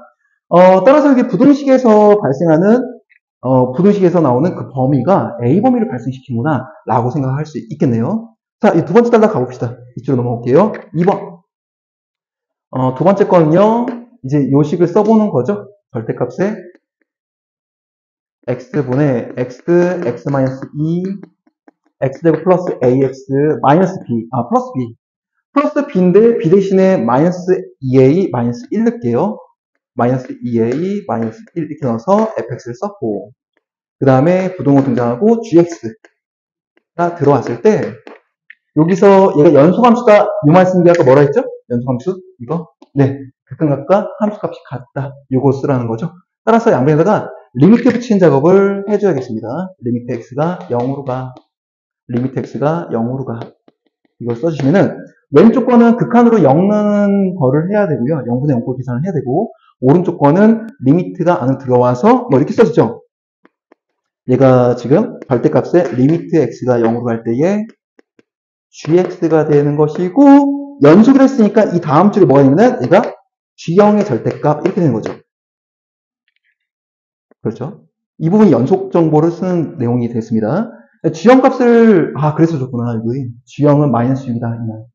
Speaker 1: 따라서 이게 부등식에서 발생하는, 부등식에서 나오는 그 범위가 A 범위를 발생시키는구나, 라고 생각할 수 있겠네요. 자, 이 두 번째 단락 가봅시다. 이쪽으로 넘어갈게요. 2번. 두 번째 거는요, 이제 요 식을 써보는 거죠. 절대값에 x분의 x-2, x제곱 플러스 ax 마이너스 b, 플러스 b. 플러스 b인데 b 대신에 마이너스 2a 마이너스 1 넣을게요. 마이너스 2a 마이너스 1 이렇게 넣어서 fx를 썼고, 그 다음에 부동호 등장하고 gx가 들어왔을 때, 여기서 얘가 연소함수가 요 말씀 아까 뭐라 했죠? 연소함수 이거? 네, 극한값과 함수값이 같다. 요거 쓰라는 거죠. 따라서 양변에다가 리미트 붙이는 작업을 해줘야겠습니다. 리미트 x가 0으로 가. 리미트 x가 0으로 가. 이걸 써주시면은 왼쪽 거는 극한으로 0 넣는 거를 해야 되고요. 0분의 0꼴 계산을 해야 되고, 오른쪽 거는 리미트가 안으로 들어와서 뭐 이렇게 써주죠. 얘가 지금 절대값에 리미트 x가 0으로 갈 때에 gx가 되는 것이고, 연속을 했으니까 이 다음 줄에 뭐가 있냐면 얘가 g형의 절대값 이렇게 되는 거죠. 그렇죠? 이 부분이 연속 정보를 쓰는 내용이 됐습니다. g형 값을 그래서 줬구나. 이거 g형은 마이너스 6이다. 이 말.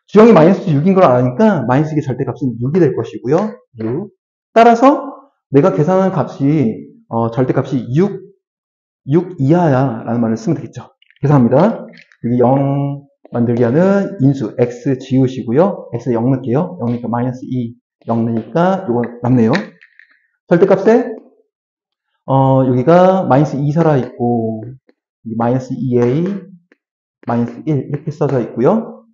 Speaker 1: g형이 마이너스 6인 걸 아니까 마이너스 6의 절대값은 6이 될 것이고요. 6. 따라서 내가 계산한 값이 절대값이 6 이하야 라는 말을 쓰면 되겠죠. 계산합니다. 여기 0 만들기 하는 인수 x 지우시고요. x 0 넣을게요. 0 넣으니까 마이너스 2, 0 넣으니까 요거 남네요. 절대값에 여기가 마이너스 2 살아있고, 마이너스 2a, 마이너스 1 이렇게 써져 있고요.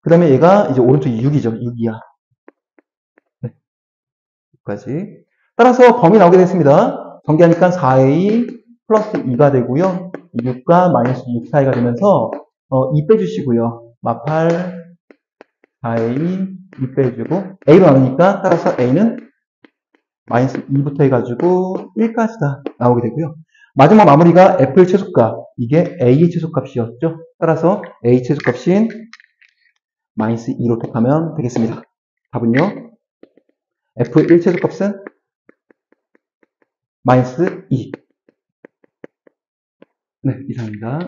Speaker 1: 그 다음에 얘가 이제 오른쪽이 6이죠. 6이야. 네. 여기까지. 따라서 범위 나오게 됐습니다. 전개하니까 4a 플러스 2가 되고요. 6과 마이너스 6 사이가 되면서 2 빼주시고요. 마팔 4a 2 빼주고 a로 나누니까 따라서 a는 마이너스 2부터 해가지고 1까지다 나오게 되고요. 마지막 마무리가 f의 최소값, 이게 a의 최소값이었죠. 따라서 a 최소값인 마이너스 2로 택하면 되겠습니다. 답은요, f의 1 최소값은 마이너스 2. 네, 이상입니다.